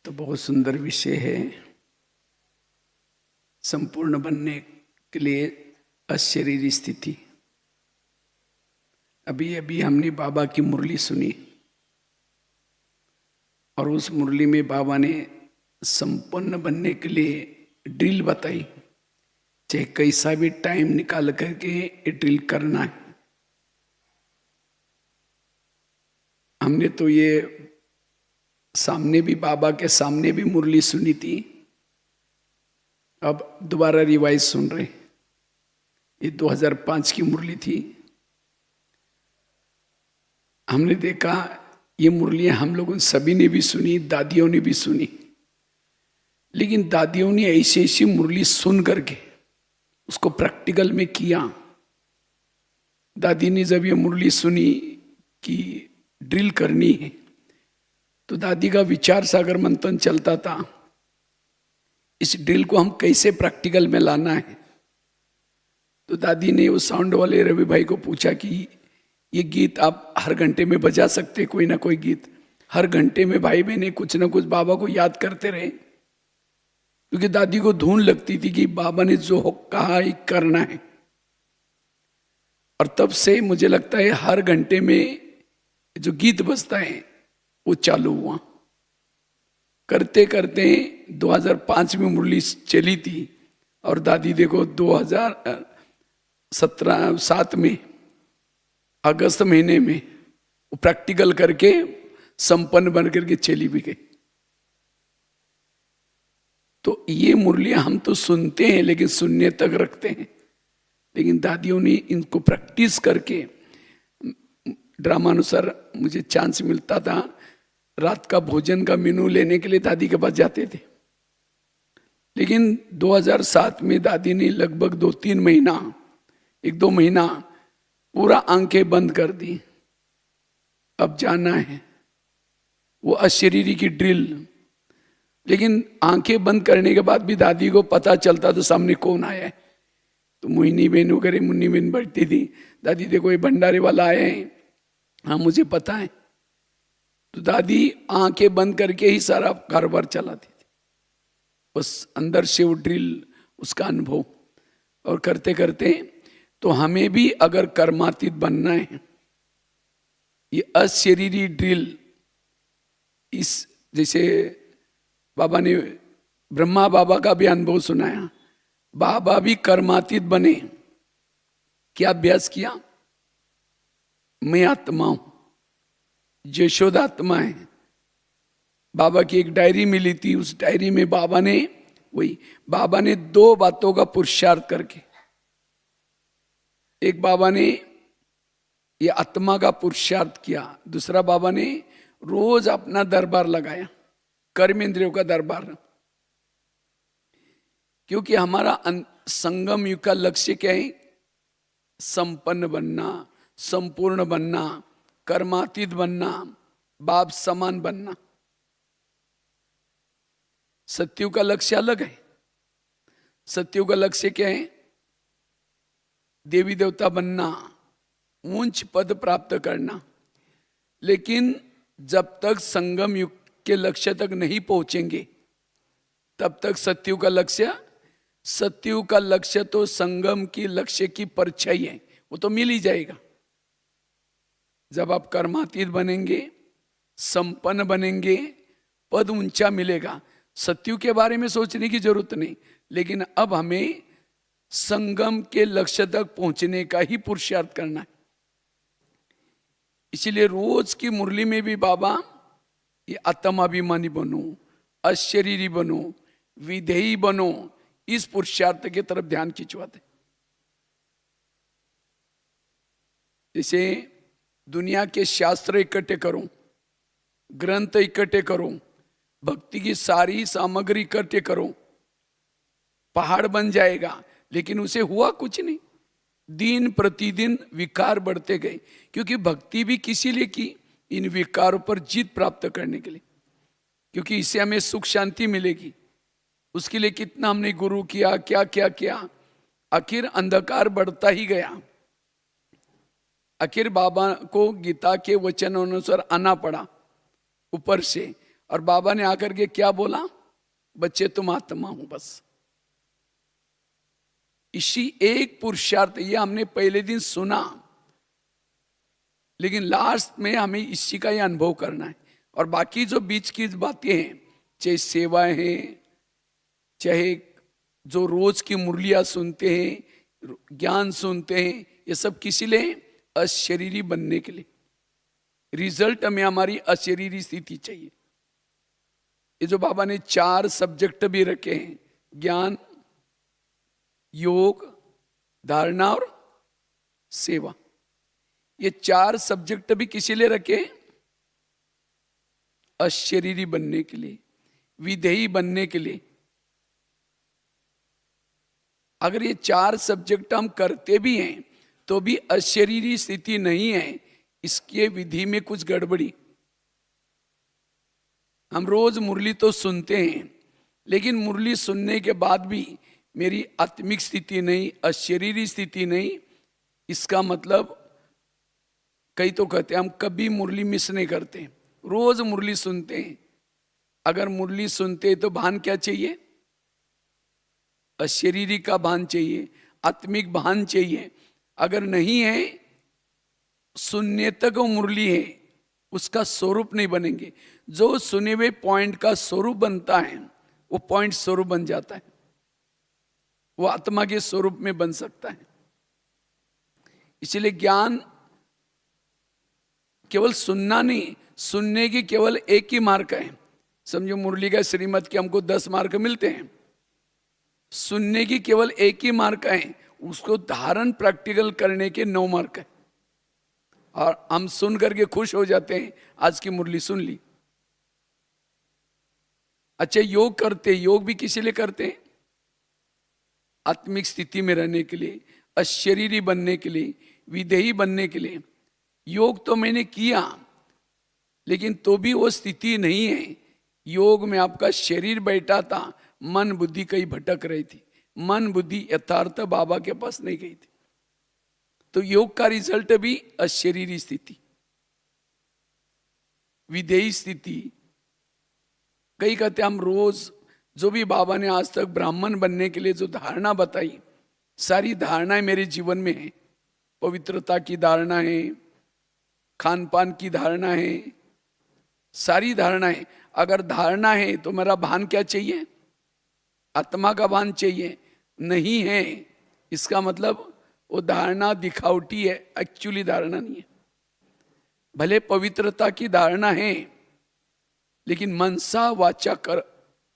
तो बहुत सुंदर विषय है। संपूर्ण बनने के लिए अशरीरी स्थिति। अभी अभी हमने बाबा की मुरली सुनी और उस मुरली में बाबा ने संपन्न बनने के लिए ड्रिल बताई, चाहे कैसा भी टाइम निकाल करके ये ड्रिल करना है। हमने तो ये सामने भी बाबा के सामने भी मुरली सुनी थी, अब दोबारा रिवाइज सुन रहे। ये 2005 की मुरली थी। हमने देखा ये मुरलियां हम लोगों सभी ने भी सुनी, दादियों ने भी सुनी, लेकिन दादियों ने ऐसी ऐसी मुरली सुन करके उसको प्रैक्टिकल में किया। दादी ने जब ये मुरली सुनी कि ड्रिल करनी है, तो दादी का विचार सागर मंथन चलता था, इस ड्रिल को हम कैसे प्रैक्टिकल में लाना है। तो दादी ने उस साउंड वाले रवि भाई को पूछा कि ये गीत आप हर घंटे में बजा सकते, कोई ना कोई गीत हर घंटे में भाई बहने कुछ ना कुछ बाबा को याद करते रहे, क्योंकि दादी को धुन लगती थी कि बाबा ने जो कहा ये करना है। और तब से मुझे लगता है हर घंटे में जो गीत बजता है वो चालू हुआ। करते करते 2005 में मुरली चली थी और दादी देखो 2017 में अगस्त महीने में वो प्रैक्टिकल करके संपन्न बन करके चली भी गई। तो ये मुरलियां हम तो सुनते हैं लेकिन सुनने तक रखते हैं, लेकिन दादियों ने इनको प्रैक्टिस करके ड्रामानुसार मुझे चांस मिलता था, रात का भोजन का मेनू लेने के लिए दादी के पास जाते थे। लेकिन 2007 में दादी ने लगभग 2-3 महीना 1-2 महीना पूरा आंखें बंद कर दी। अब जाना है वो अशरीरी की ड्रिल। लेकिन आंखें बंद करने के बाद भी दादी को पता चलता तो सामने कौन आया है। तो मोहिनी बहन वगैरह मुन्नी बहन बैठती थी, दादी देखो ये भंडारे वाला आया है, हाँ मुझे पता है। तो दादी आंखें बंद करके ही सारा कारोबार चलाती थी, बस अंदर से वो ड्रिल, उसका अनुभव। और करते करते तो हमें भी अगर कर्मातीत बनना है, ये अशरीरी ड्रिल, इस जैसे बाबा ने ब्रह्मा बाबा का भी अनुभव सुनाया, बाबा भी कर्मातीत बने। क्या अभ्यास किया? मैं आत्मा हूं, यशोदा आत्मा है। बाबा की एक डायरी मिली थी, उस डायरी में बाबा ने 2 बातों का पुरुषार्थ करके, एक बाबा ने ये आत्मा का पुरुषार्थ किया, दूसरा बाबा ने रोज अपना दरबार लगाया, कर्मेंद्रियों का दरबार। क्योंकि हमारा संगम युग का लक्ष्य क्या है? संपन्न बनना, संपूर्ण बनना, कर्मातीत बनना, बाप समान बनना। सत्युग का लक्ष्य अलग है। सत्युग का लक्ष्य क्या है? देवी देवता बनना, ऊंच पद प्राप्त करना। लेकिन जब तक संगम युग के लक्ष्य तक नहीं पहुंचेंगे तब तक सत्युग का लक्ष्य तो संगम की लक्ष्य की परछाई है, वो तो मिल ही जाएगा। जब आप कर्मातीत बनेंगे, संपन्न बनेंगे, पद ऊंचा मिलेगा। सत्युग के बारे में सोचने की जरूरत नहीं, लेकिन अब हमें संगम के लक्ष्य तक पहुंचने का ही पुरुषार्थ करना है। इसीलिए रोज की मुरली में भी बाबा ये आत्माभिमानी बनो, अशरीरी बनो, विधेयी बनो, इस पुरुषार्थ की तरफ ध्यान खिंचवाते। जैसे दुनिया के शास्त्र इकट्ठे करो, ग्रंथ इकट्ठे करो, भक्ति की सारी सामग्री इकट्ठे करो, पहाड़ बन जाएगा, लेकिन उसे हुआ कुछ नहीं। दिन प्रतिदिन विकार बढ़ते गए, क्योंकि भक्ति भी किसी लिए की? इन विकारों पर जीत प्राप्त करने के लिए, क्योंकि इससे हमें सुख शांति मिलेगी। उसके लिए कितना हमने गुरु किया, क्या क्या किया, आखिर अंधकार बढ़ता ही गया। आखिर बाबा को गीता के वचन अनुसार आना पड़ा ऊपर से, और बाबा ने आकर के क्या बोला, बच्चे तुम आत्मा हो बस। इसी एक पुरुषार्थ, ये हमने पहले दिन सुना, लेकिन लास्ट में हमें इसी का ही अनुभव करना है। और बाकी जो बीच की बातें हैं, चाहे सेवाएं हैं, चाहे जो रोज की मुरलियां सुनते हैं, ज्ञान सुनते हैं, ये सब किसी लिए, अशरीरी बनने के लिए। रिजल्ट हमें हमारी अशरीरी स्थिति चाहिए। ये जो बाबा ने 4 सब्जेक्ट भी रखे हैं, ज्ञान, योग, धारणा और सेवा, ये 4 सब्जेक्ट भी किसी लिए रखे हैं, अशरीरी बनने के लिए, विधेयी बनने के लिए। अगर ये 4 सब्जेक्ट हम करते भी हैं तो भी अशरीरी स्थिति नहीं है, इसके विधि में कुछ गड़बड़ी। हम रोज मुरली तो सुनते हैं, लेकिन मुरली सुनने के बाद भी मेरी आत्मिक स्थिति नहीं, अशरीरी स्थिति नहीं, इसका मतलब कई तो कहते हैं हम कभी मुरली मिस नहीं करते, रोज मुरली सुनते हैं। अगर मुरली सुनते तो भान क्या चाहिए, अशरीरी का भान चाहिए, आत्मिक भान चाहिए। अगर नहीं है, सुनने तक वो मुरली है, उसका स्वरूप नहीं बनेंगे। जो सुने हुए पॉइंट का स्वरूप बनता है, वो पॉइंट स्वरूप बन जाता है, वो आत्मा के स्वरूप में बन सकता है। इसलिए ज्ञान केवल सुनना नहीं, सुनने की केवल एक ही मार्क है। समझो मुरली का श्रीमत के हमको 10 मार्क मिलते हैं, सुनने की केवल एक ही मार्क है, उसको धारण प्रैक्टिकल करने के 9 मार्क है। और हम सुन करके खुश हो जाते हैं, आज की मुरली सुन ली। अच्छा, योग करते, योग भी किसी लिए करते हैं, आत्मिक स्थिति में रहने के लिए, अशरीरी बनने के लिए, विधेयी बनने के लिए। योग तो मैंने किया, लेकिन तो भी वो स्थिति नहीं है। योग में आपका शरीर बैठा था, मन बुद्धि कहीं भटक रही थी, मन बुद्धि यथार्थ बाबा के पास नहीं गई थी। तो योग का रिजल्ट भी अशरीरी स्थिति, विधेयी स्थिति। कई कहते हम रोज जो भी बाबा ने आज तक ब्राह्मण बनने के लिए जो धारणा बताई, सारी धारणाएं मेरे जीवन में है। पवित्रता की धारणा है, खान पान की धारणा है, सारी धारणाएं। अगर धारणा है तो मेरा भान क्या चाहिए, आत्मा का भान चाहिए। नहीं है, इसका मतलब वो धारणा दिखावटी है, एक्चुअली धारणा नहीं है। भले पवित्रता की धारणा है, लेकिन मनसा वाचा कर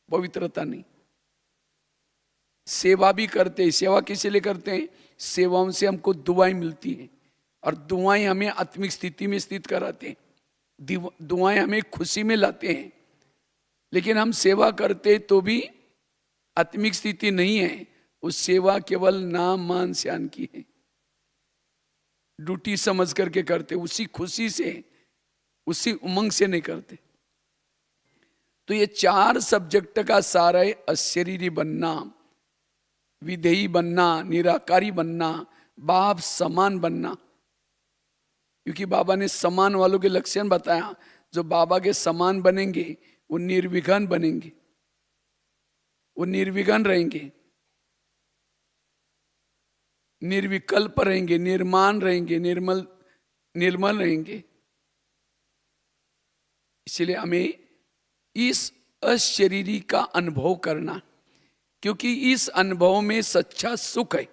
पवित्रता नहीं। सेवा भी करते हैं, सेवा किस लिए करते हैं, सेवाओं से हमको दुआएं मिलती हैं, और दुआएं हमें आत्मिक स्थिति में स्थित कराते हैं, दुआएं हमें खुशी में लाते हैं। लेकिन हम सेवा करते तो भी आत्मिक स्थिति नहीं है, उस सेवा केवल नाम मान श्यान की है, ड्यूटी समझ करके करते, उसी खुशी से, उसी उमंग से नहीं करते। तो ये 4 सब्जेक्ट का सारा है, अशरीरी बनना, विधेयी बनना, निराकारी बनना, बाप समान बनना। क्योंकि बाबा ने समान वालों के लक्षण बताया, जो बाबा के समान बनेंगे वो निर्विघ्न बनेंगे, वो निर्विघ्न रहेंगे, निर्विकल्प रहेंगे, निर्माण रहेंगे, निर्मल रहेंगे। इसलिए हमें इस अशरीरी का अनुभव करना, क्योंकि इस अनुभव में सच्चा सुख है।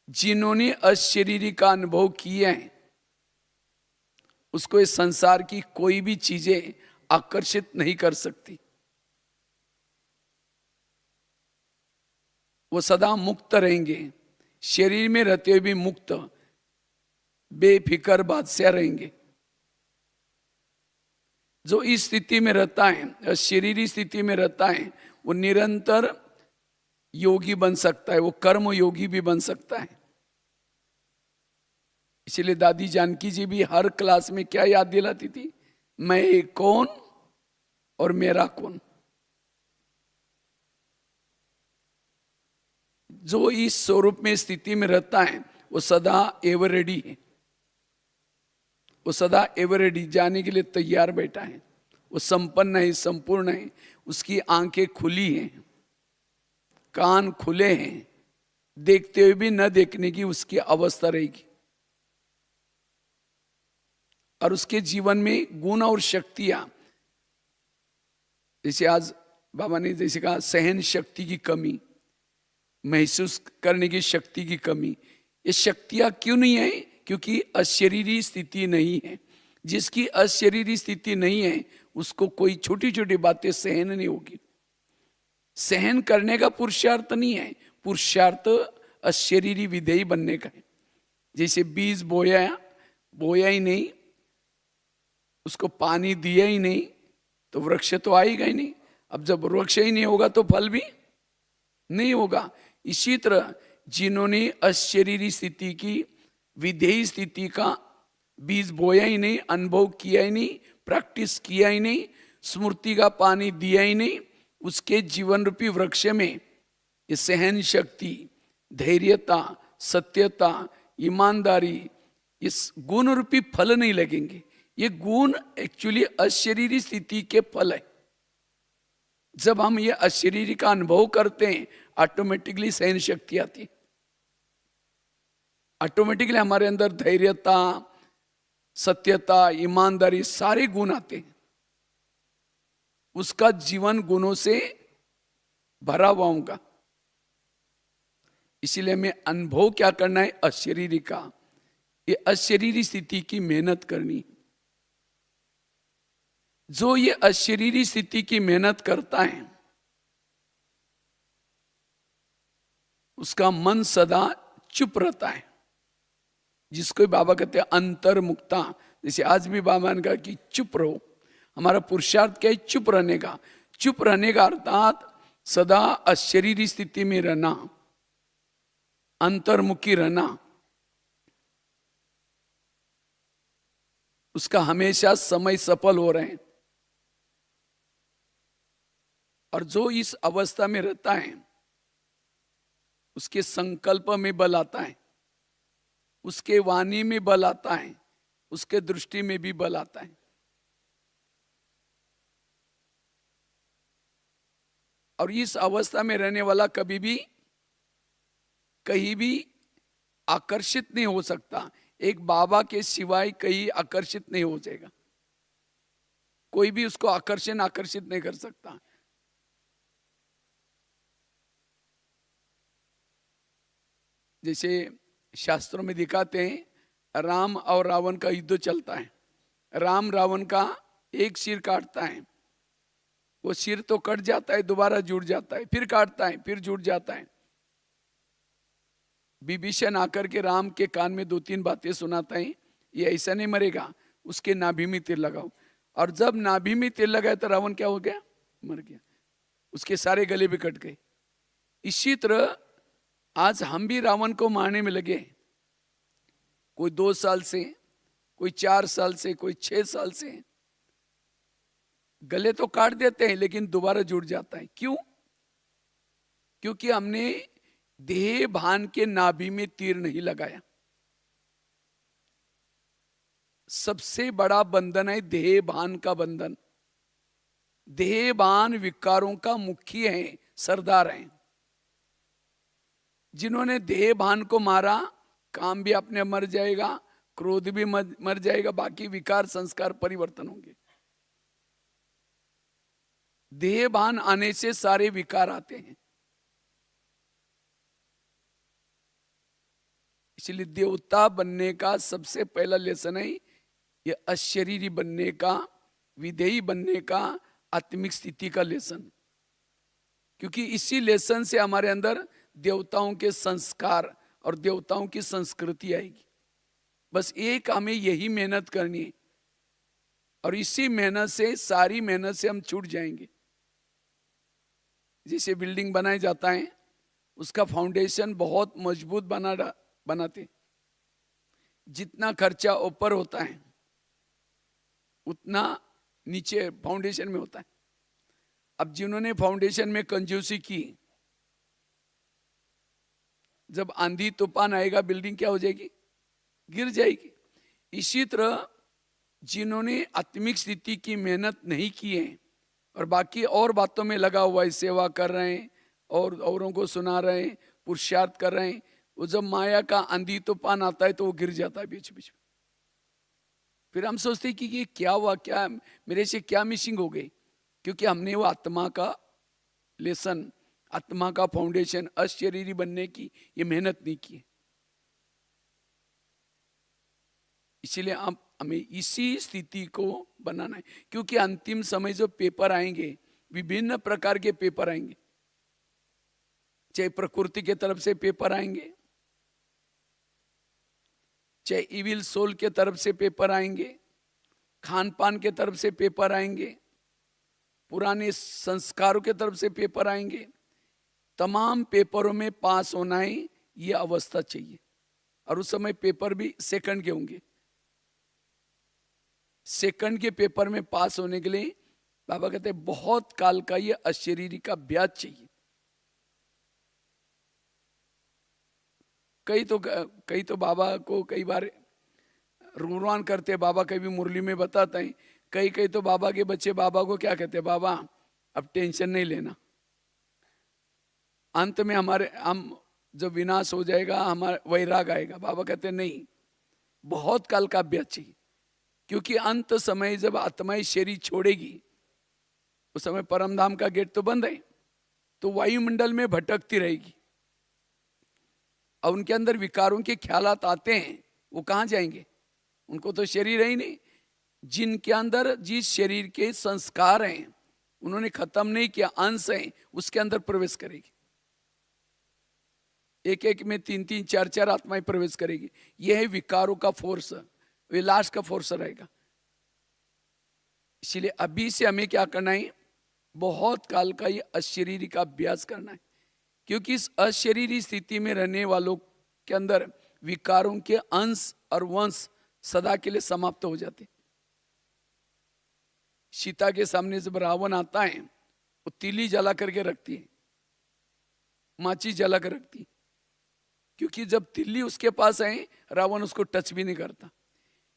जिन्होंने अशरीरी का अनुभव किया है, उसको इस संसार की कोई भी चीजें आकर्षित नहीं कर सकती। वो सदा मुक्त रहेंगे, शरीर में रहते हुए भी मुक्त, बेफिक्र बादशाह रहेंगे। जो इस स्थिति में रहता है, शरीरी स्थिति में रहता है, वो निरंतर योगी बन सकता है, वो कर्म योगी भी बन सकता है। इसलिए दादी जानकी जी भी हर क्लास में क्या याद दिलाती थी, मैं कौन और मेरा कौन। जो इस स्वरूप में स्थिति में रहता है, वो सदा एवर रेडी है, वो सदा एवर रेडी, जाने के लिए तैयार बैठा है, वो संपन्न है, संपूर्ण है, उसकी आंखें खुली हैं, कान खुले हैं, देखते हुए भी न देखने की उसकी अवस्था रहेगी। और उसके जीवन में गुण और शक्तियां, जैसे आज बाबा ने जैसे कहा सहन शक्ति की कमी, महसूस करने की शक्ति की कमी, ये शक्तियां क्यों नहीं है? क्योंकि अशरीरी स्थिति नहीं है। जिसकी अशरीरी स्थिति नहीं है उसको कोई छोटी छोटी बातें सहन नहीं होगी। सहन करने का पुरुषार्थ नहीं है, पुरुषार्थ अशरीरी विधेयी बनने का है। जैसे बीज बोया ही नहीं, उसको पानी दिया ही नहीं, तो वृक्ष तो आएगा ही नहीं। अब जब वृक्ष ही नहीं होगा तो फल भी नहीं होगा। इसी तरह जिन्होंने अशरीरी स्थिति की, विधेयी स्थिति का बीज बोया ही नहीं, अनुभव किया ही नहीं, प्रैक्टिस किया ही नहीं, स्मृति का पानी दिया ही नहीं, उसके जीवन रूपी वृक्ष में ये सहन शक्ति, धैर्यता, सत्यता, ईमानदारी, इस गुण रूपी फल नहीं लगेंगे। ये गुण एक्चुअली अशरीरी स्थिति के फल है। जब हम ये अशरीरी का अनुभव करते हैं ऑटोमेटिकली सहन शक्ति आती है, ऑटोमेटिकली हमारे अंदर धैर्यता, सत्यता, ईमानदारी सारे गुण आते हैं। उसका जीवन गुणों से भरा हुआ होगा। इसीलिए हमें अनुभव क्या करना है? अशरीरी का, ये अशरीरी स्थिति की मेहनत करनी। जो ये अशरीरी स्थिति की मेहनत करता है उसका मन सदा चुप रहता है, जिसको बाबा कहते हैं अंतर्मुक्ता। जैसे आज भी बाबा ने कहा कि चुप रहो। हमारा पुरुषार्थ क्या है? चुप रहने का। चुप रहने का अर्थात सदा अशरीरी स्थिति में रहना, अंतर्मुखी रहना। उसका हमेशा समय सफल हो रहे हैं। और जो इस अवस्था में रहता है उसके संकल्प में बल आता है, उसके वाणी में बल आता है, उसके दृष्टि में भी बल आता है। और इस अवस्था में रहने वाला कभी भी कहीं भी आकर्षित नहीं हो सकता। एक बाबा के सिवाय कहीं आकर्षित नहीं हो जाएगा। कोई भी उसको आकर्षित नहीं कर सकता। जैसे शास्त्रों में दिखाते हैं, राम और रावण का युद्ध चलता है। राम रावण का एक सिर काटता है, वो सिर तो कट जाता है, दोबारा जुड़ जाता है, फिर काटता है, फिर जुड़ जाता है। विभीषण आकर के राम के कान में 2-3 बातें सुनाता है, ये ऐसा नहीं मरेगा, उसके नाभि में तीर लगाओ। और जब नाभि में तीर लगाया तो रावण क्या हो गया? मर गया। उसके सारे गले भी कट गए। इसी तरह आज हम भी रावण को मारने में लगे। कोई 2 साल से, कोई 4 साल से, कोई 6 साल से। गले तो काट देते हैं लेकिन दोबारा जुड़ जाता है। क्यों? क्योंकि हमने देह भान के नाभि में तीर नहीं लगाया। सबसे बड़ा बंधन है देह भान का बंधन। देह भान विकारों का मुख्य है, सरदार है। जिन्होंने देह भान को मारा, काम भी अपने मर जाएगा, क्रोध भी मर जाएगा, बाकी विकार संस्कार परिवर्तन होंगे। देह भान आने से सारे विकार आते हैं। इसलिए देवता बनने का सबसे पहला लेसन है ये अशरीरी बनने का, विधेयी बनने का, आत्मिक स्थिति का लेसन। क्योंकि इसी लेसन से हमारे अंदर देवताओं के संस्कार और देवताओं की संस्कृति आएगी। बस एक हमें यही मेहनत करनी है और इसी मेहनत से, सारी मेहनत से हम छूट जाएंगे। जैसे बिल्डिंग बनाया जाता है, उसका फाउंडेशन बहुत मजबूत बनाते। जितना खर्चा ऊपर होता है उतना नीचे फाउंडेशन में होता है। अब जिन्होंने फाउंडेशन में कंजूसी की, जब आंधी तूफान आएगा बिल्डिंग क्या हो जाएगी? गिर जाएगी। इसी तरह जिन्होंने आत्मिक स्थिति की मेहनत नहीं की है और बाकी और बातों में लगा हुआ है, सेवा कर रहे हैं और औरों को सुना रहे हैं, पुरुषार्थ कर रहे हैं, वो जब माया का आंधी तूफान आता है तो वो गिर जाता है बीच बीच में। फिर हम सोचते हैं कि ये क्या हुआ, क्या मेरे से क्या मिसिंग हो गई, क्योंकि हमने वो आत्मा का लेसन, आत्मा का फाउंडेशन, अशरीरी बनने की ये मेहनत नहीं की। इसीलिए आप हमें इसी स्थिति को बनाना है, क्योंकि अंतिम समय जो पेपर आएंगे, विभिन्न प्रकार के पेपर आएंगे, चाहे प्रकृति के तरफ से पेपर आएंगे, चाहे इविल सोल के तरफ से पेपर आएंगे, खान पान के तरफ से पेपर आएंगे, पुराने संस्कारों के तरफ से पेपर आएंगे। तमाम पेपरों में पास होना है, ये अवस्था चाहिए। और उस समय पेपर भी सेकंड के होंगे। सेकंड के पेपर में पास होने के लिए बाबा कहते हैं बहुत काल का ये अशरीरी का अभ्यास चाहिए। कई तो बाबा को कई बार रुरवान करते, बाबा कभी मुरली में बताते हैं, कई तो बाबा के बच्चे बाबा को क्या कहते हैं, बाबा अब टेंशन नहीं लेना, अंत में हम जब विनाश हो जाएगा हमारा वैराग आएगा। बाबा कहते हैं नहीं, बहुत काल का अभ्यास चाहिए, क्योंकि अंत समय जब आत्माएं शरीर छोड़ेगी उस समय परमधाम का गेट तो बंद है, तो वायुमंडल में भटकती रहेगी और उनके अंदर विकारों के ख्यालात आते हैं, वो कहाँ जाएंगे, उनको तो शरीर है ही नहीं। जिनके अंदर जिस शरीर के संस्कार हैं उन्होंने खत्म नहीं किया, अंश है, उसके अंदर प्रवेश करेगी। एक एक में 3-3 4-4 आत्माएं प्रवेश करेगी। यह है विकारों का फोर्स, विलास का फोर्स रहेगा। इसलिए अभी से हमें क्या करना है, बहुत काल का ये अशरीरी का अभ्यास करना है, क्योंकि इस अशरीरी स्थिति में रहने वालों के अंदर विकारों के अंश और वंश सदा के लिए समाप्त हो जाते। सीता के सामने जब रावण आता है वो तीली जला करके रखती है, माची जला कर रखती है, क्योंकि जब तिल्ली उसके पास आए रावण उसको टच भी नहीं करता।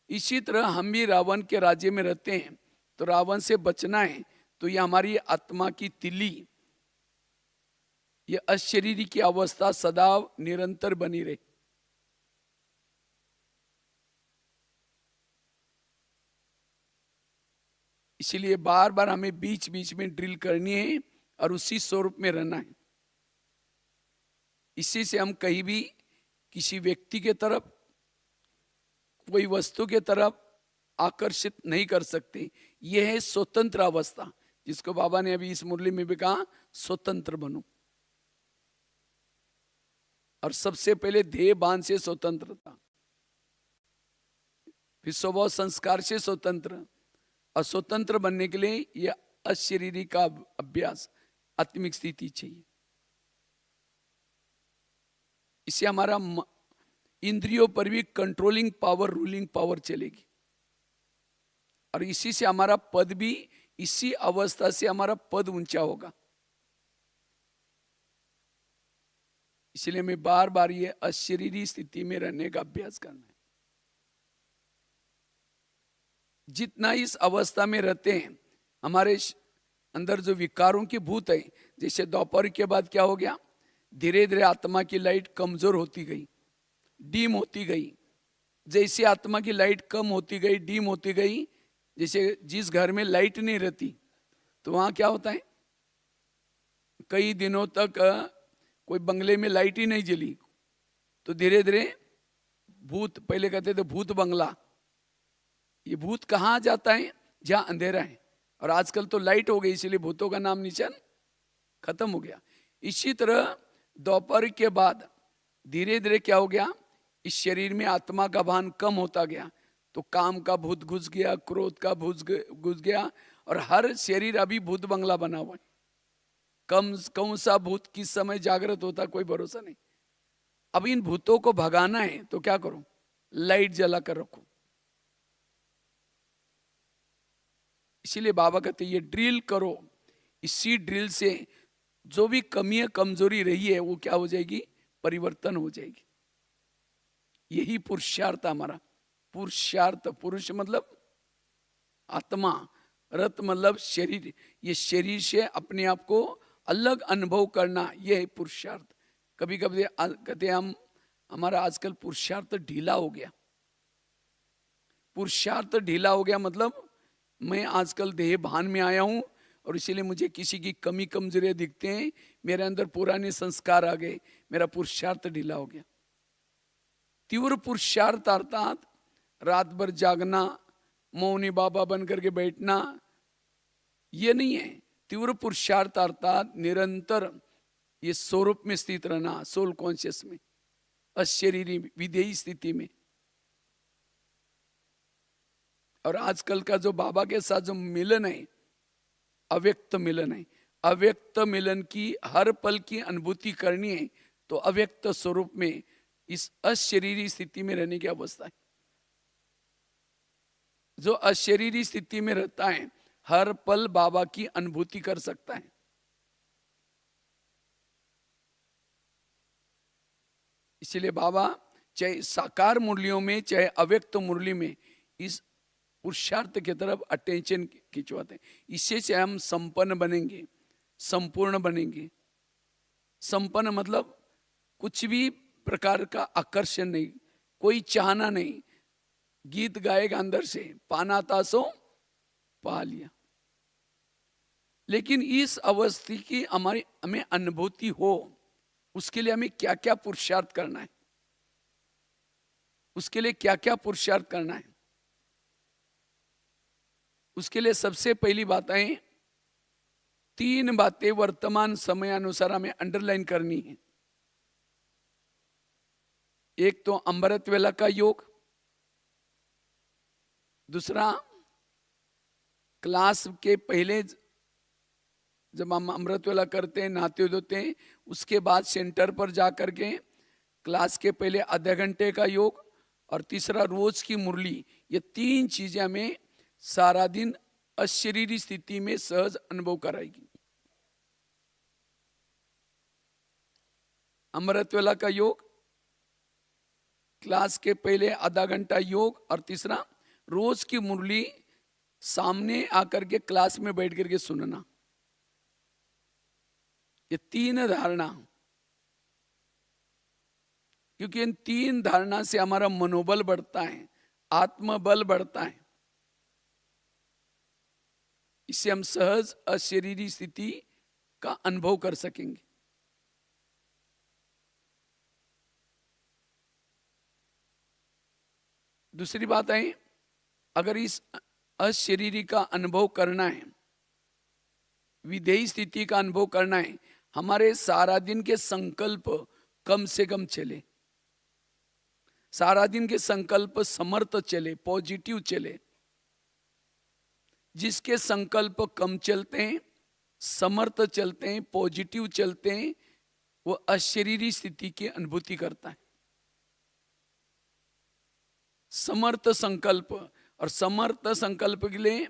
इसी तरह हम भी रावण के राज्य में रहते हैं, तो रावण से बचना है तो ये हमारी आत्मा की तिल्ली, ये अशरीरी की अवस्था सदा निरंतर बनी रहे। इसलिए बार बार हमें बीच बीच में ड्रिल करनी है और उसी स्वरूप में रहना है। इसी से हम कहीं भी किसी व्यक्ति के तरफ, कोई वस्तु के तरफ आकर्षित नहीं कर सकते। यह है स्वतंत्र अवस्था, जिसको बाबा ने अभी इस मुरली में भी कहा, स्वतंत्र बनो। और सबसे पहले ध्येय बान से स्वतंत्रता, फिर स्वभाव संस्कार से स्वतंत्र, और स्वतंत्र बनने के लिए यह अशरीरी का अभ्यास, आत्मिक स्थिति चाहिए। इससे हमारा इंद्रियों पर भी कंट्रोलिंग पावर, रूलिंग पावर चलेगी, और इसी से हमारा पद भी, इसी अवस्था से हमारा पद ऊंचा होगा। इसलिए हमें बार बार ये अशरीरी स्थिति में रहने का अभ्यास करना है। जितना इस अवस्था में रहते हैं, हमारे अंदर जो विकारों की भूत है, जैसे दोपहर के बाद क्या हो गया, धीरे धीरे आत्मा की लाइट कमजोर होती गई, डीम होती गई। जैसे आत्मा की लाइट कम होती गई, डीम होती गई, जैसे जिस घर में लाइट नहीं रहती तो वहां क्या होता है, कई दिनों तक कोई बंगले में लाइट ही नहीं जली, तो धीरे धीरे भूत, पहले कहते थे भूत बंगला, ये भूत कहाँ जाता है, जहां अंधेरा है। और आजकल तो लाइट हो गई, इसलिए भूतों का नाम निशान खत्म हो गया। इसी तरह दोपहर के बाद धीरे धीरे क्या हो गया, इस शरीर में आत्मा का भान कम होता गया, तो काम का भूत घुस गया, क्रोध का भूत घुस गया, और हर शरीर अभी भूत बंगला बना हुआ है। कौन सा भूत किस समय जागृत होता कोई भरोसा नहीं। अब इन भूतों को भगाना है तो क्या करो, लाइट जला कर रखो। इसीलिए बाबा कहते ये ड्रिल करो, इसी ड्रिल से जो भी कमी कमजोरी रही है वो क्या हो जाएगी, परिवर्तन हो जाएगी। यही पुरुषार्थ हमारा, पुरुषार्थ, पुरुष मतलब आत्मा, रत मतलब शरीर, ये शरीर से अपने आप को अलग अनुभव करना, ये है पुरुषार्थ। कभी कभी कहते हैं हम, हमारा आजकल पुरुषार्थ ढीला हो गया। पुरुषार्थ ढीला हो गया मतलब मैं आजकल देह भान में आया हूं और इसीलिए मुझे किसी की कमी कमजोरियां दिखते हैं, मेरे अंदर पुराने संस्कार आ गए, मेरा पुरुषार्थ ढीला हो गया। तीव्र पुरुषार्थ अर्थात रात भर जागना, मौनी बाबा बन करके बैठना, ये नहीं है। तीव्र पुरुषार्थ अर्थात निरंतर ये स्वरूप में स्थित रहना, सोल कॉन्शियस में, अशरीरी विधेयी स्थिति में। और आजकल का जो बाबा के साथ जो मिलन है, अव्यक्त मिलन है। अव्यक्त मिलन की हर पल की अनुभूति करनी है तो अव्यक्त स्वरूप में, इस अशरीरी स्थिति में रहने की अवस्था है। जो अशरीरी स्थिति में रहता है हर पल बाबा की अनुभूति कर सकता है। इसलिए बाबा चाहे साकार मुरलियों में चाहे अव्यक्त मुरली में इस पुरुषार्थ की तरफ अटेंशन खिंचवाते हैं। इससे से हम संपन्न बनेंगे, संपूर्ण बनेंगे। संपन्न मतलब कुछ भी प्रकार का आकर्षण नहीं, कोई चाहना नहीं। गीत गाएगा अंदर से, पाना था सो पा लिया। लेकिन इस अवस्था की हमारी हमें अनुभूति हो, उसके लिए हमें क्या क्या पुरुषार्थ करना है, उसके लिए क्या क्या पुरुषार्थ करना है। उसके लिए सबसे पहली बात है, 3 बातें वर्तमान समय अनुसार हमें अंडरलाइन करनी है। एक तो अमृत वेला का योग, दूसरा क्लास के पहले जब हम अमृत वेला करते हैं, नहाते धोते हैं, उसके बाद सेंटर पर जाकर के क्लास के पहले आधे घंटे का योग, और तीसरा रोज की मुरली। ये 3 चीजें हमें सारा दिन अशरीरी स्थिति में सहज अनुभव कराएगी। अमृत वेला का योग, क्लास के पहले आधा घंटा योग, और तीसरा रोज की मुरली सामने आकर के क्लास में बैठ करके सुनना। ये 3 धारणा, क्योंकि इन 3 धारणा से हमारा मनोबल बढ़ता है, आत्मबल बढ़ता है। इससे हम सहज अशरीरी स्थिति का अनुभव कर सकेंगे। दूसरी बात है, अगर इस अशरीरी का अनुभव करना है, विधेयी स्थिति का अनुभव करना है, हमारे सारा दिन के संकल्प कम से कम चले, सारा दिन के संकल्प समर्थ चले, पॉजिटिव चले। जिसके संकल्प कम चलते हैं, समर्थ चलते हैं, पॉजिटिव चलते हैं, वो अशरीरी स्थिति की अनुभूति करता है। समर्थ संकल्प, और समर्थ संकल्प के लिए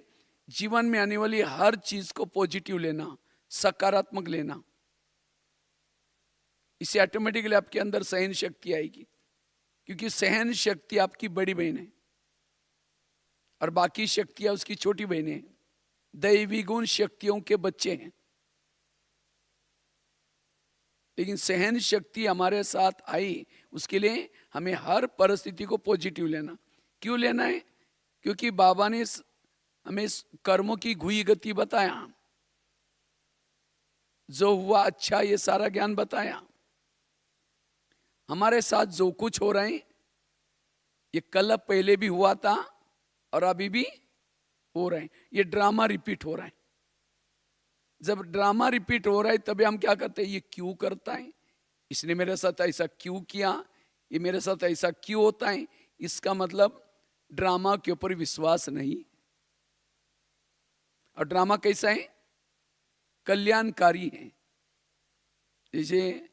जीवन में आने वाली हर चीज को पॉजिटिव लेना, सकारात्मक लेना। इससे ऑटोमेटिकली आपके अंदर सहन शक्ति आएगी, क्योंकि सहन शक्ति आपकी बड़ी बहन है और बाकी शक्तियां उसकी छोटी बहनें हैं। दैवी गुण शक्तियों के बच्चे हैं। लेकिन सहन शक्ति हमारे साथ आई, उसके लिए हमें हर परिस्थिति को पॉजिटिव लेना। क्यों लेना है? क्योंकि बाबा ने हमें कर्मों की घुई गति बताया, जो हुआ अच्छा ये सारा ज्ञान बताया। हमारे साथ जो कुछ हो रहा है ये कल पहले भी हुआ था और अभी भी हो रहा है। ये ड्रामा रिपीट हो रहा है। जब ड्रामा रिपीट हो रहा है तभी हम क्या करते हैं, ये क्यों करता है, इसने मेरे साथ ऐसा क्यों किया, ये मेरे साथ ऐसा क्यों होता है। इसका मतलब ड्रामा के ऊपर विश्वास नहीं। और ड्रामा कैसा है? कल्याणकारी है। जैसे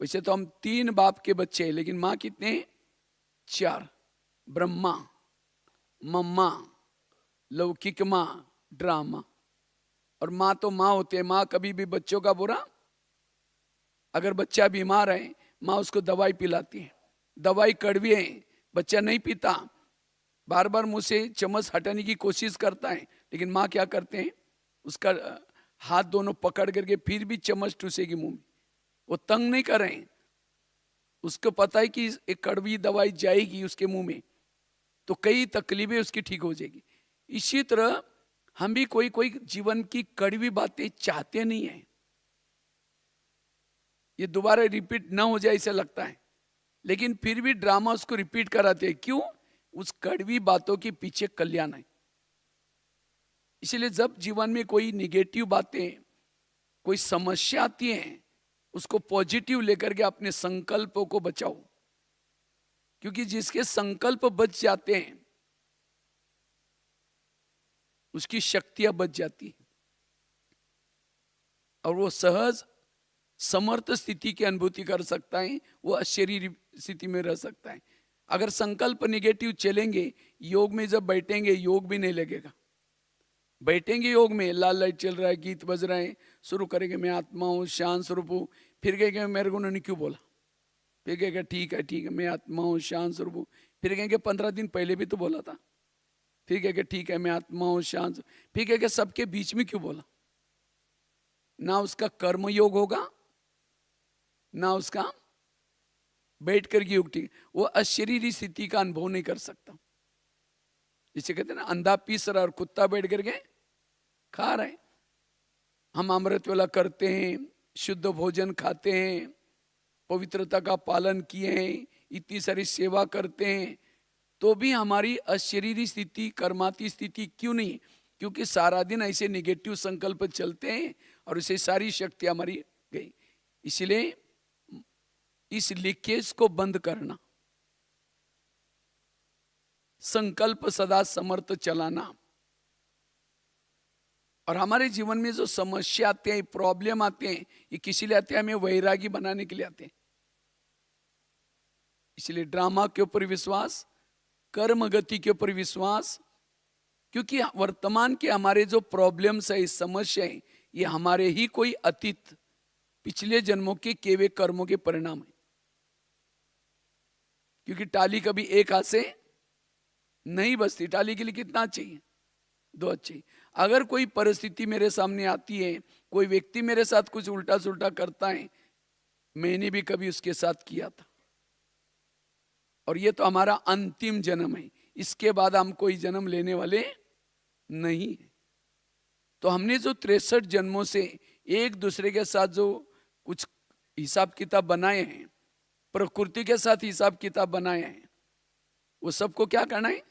वैसे तो हम 3 बाप के बच्चे हैं, लेकिन माँ कितने हैं? 4। ब्रह्मा, मम्मा, लौकिक माँ, ड्रामा। और माँ तो माँ होते हैं, माँ कभी भी बच्चों का बुरा, अगर बच्चा बीमार है माँ उसको दवाई पिलाती है। दवाई कड़वी है, बच्चा नहीं पीता, बार बार मुंह से चम्मच हटाने की कोशिश करता है, लेकिन माँ क्या करते हैं, उसका हाथ दोनों पकड़ करके फिर भी चम्मच ठूसेगी मुंह में। वो तंग नहीं कर रहे हैं, उसको पता है कि एक कड़वी दवाई जाएगी उसके मुंह में तो कई तकलीफें उसकी ठीक हो जाएगी। इसी तरह हम भी कोई कोई जीवन की कड़वी बातें चाहते नहीं है, ये दोबारा रिपीट ना हो जाए ऐसा लगता है, लेकिन फिर भी ड्रामा उसको रिपीट कराते हैं। क्यों? उस कड़वी बातों के पीछे कल्याण है। इसलिए जब जीवन में कोई निगेटिव बातें, कोई समस्या आती है, उसको पॉजिटिव लेकर के अपने संकल्पों को बचाओ, क्योंकि जिसके संकल्प बच जाते हैं उसकी शक्तियां बच जाती हैं और वो सहज समर्थ स्थिति की अनुभूति कर सकता है, वो अशरीरी स्थिति में रह सकता है। अगर संकल्प निगेटिव चलेंगे, योग में जब बैठेंगे योग भी नहीं लगेगा। बैठेंगे योग में, लाल लाइट चल रहा है, गीत बज रहे हैं, शुरू करेंगे मैं आत्मा हूँ, शांत स्वरूप हूँ, फिर कहेंगे मेरे को उन्होंने क्यों बोला, फिर कहेंगे ठीक है मैं आत्मा हूँ, शांत स्वरूप हूँ, फिर कहेंगे 15 दिन पहले भी तो बोला था, फिर कहेंगे ठीक है मैं आत्मा हूँ, शांत, फिर कहेंगे सबके बीच में क्यों बोला। ना उसका कर्म योग होगा, ना उसका बैठ कर की योग ठीक, वो अशरीरी स्थिति का अनुभव नहीं कर सकता। जिसे कहते हैं ना, अंधा पीस रहा और कुत्ता बैठ करके खा रहे। हम अमृत वेला करते हैं, शुद्ध भोजन खाते हैं, पवित्रता का पालन किए हैं, इतनी सारी सेवा करते हैं, तो भी हमारी अशरीरी स्थिति, कर्माती स्थिति क्यों नहीं? क्योंकि सारा दिन ऐसे निगेटिव संकल्प चलते हैं और उसे सारी शक्ति हमारी गई। इसलिए इस लीकेज को बंद करना, संकल्प सदा समर्थ चलाना, और हमारे जीवन में जो समस्या आते हैं, प्रॉब्लम आते हैं, ये किसी लिए आते हैं? हमें वैरागी बनाने के लिए आते हैं। इसलिए ड्रामा के ऊपर विश्वास, कर्म गति के ऊपर विश्वास, क्योंकि वर्तमान के हमारे जो प्रॉब्लम्स है, समस्या है, ये हमारे ही कोई अतीत पिछले जन्मों के किए हुए कर्मों के परिणाम है। क्योंकि टाली कभी एक हाथ से नहीं बजती, टाली के लिए कितना चाहिए? 2 अच्छे। अगर कोई परिस्थिति मेरे सामने आती है, कोई व्यक्ति मेरे साथ कुछ उल्टा सुल्टा करता है, मैंने भी कभी उसके साथ किया था, और ये तो हमारा अंतिम जन्म है, इसके बाद हम कोई जन्म लेने वाले नहीं है। तो हमने जो 63 जन्मों से एक दूसरे के साथ जो कुछ हिसाब किताब बनाए हैं, प्रकृति के साथ हिसाब किताब बनाए हैं, वो सबको क्या करना है?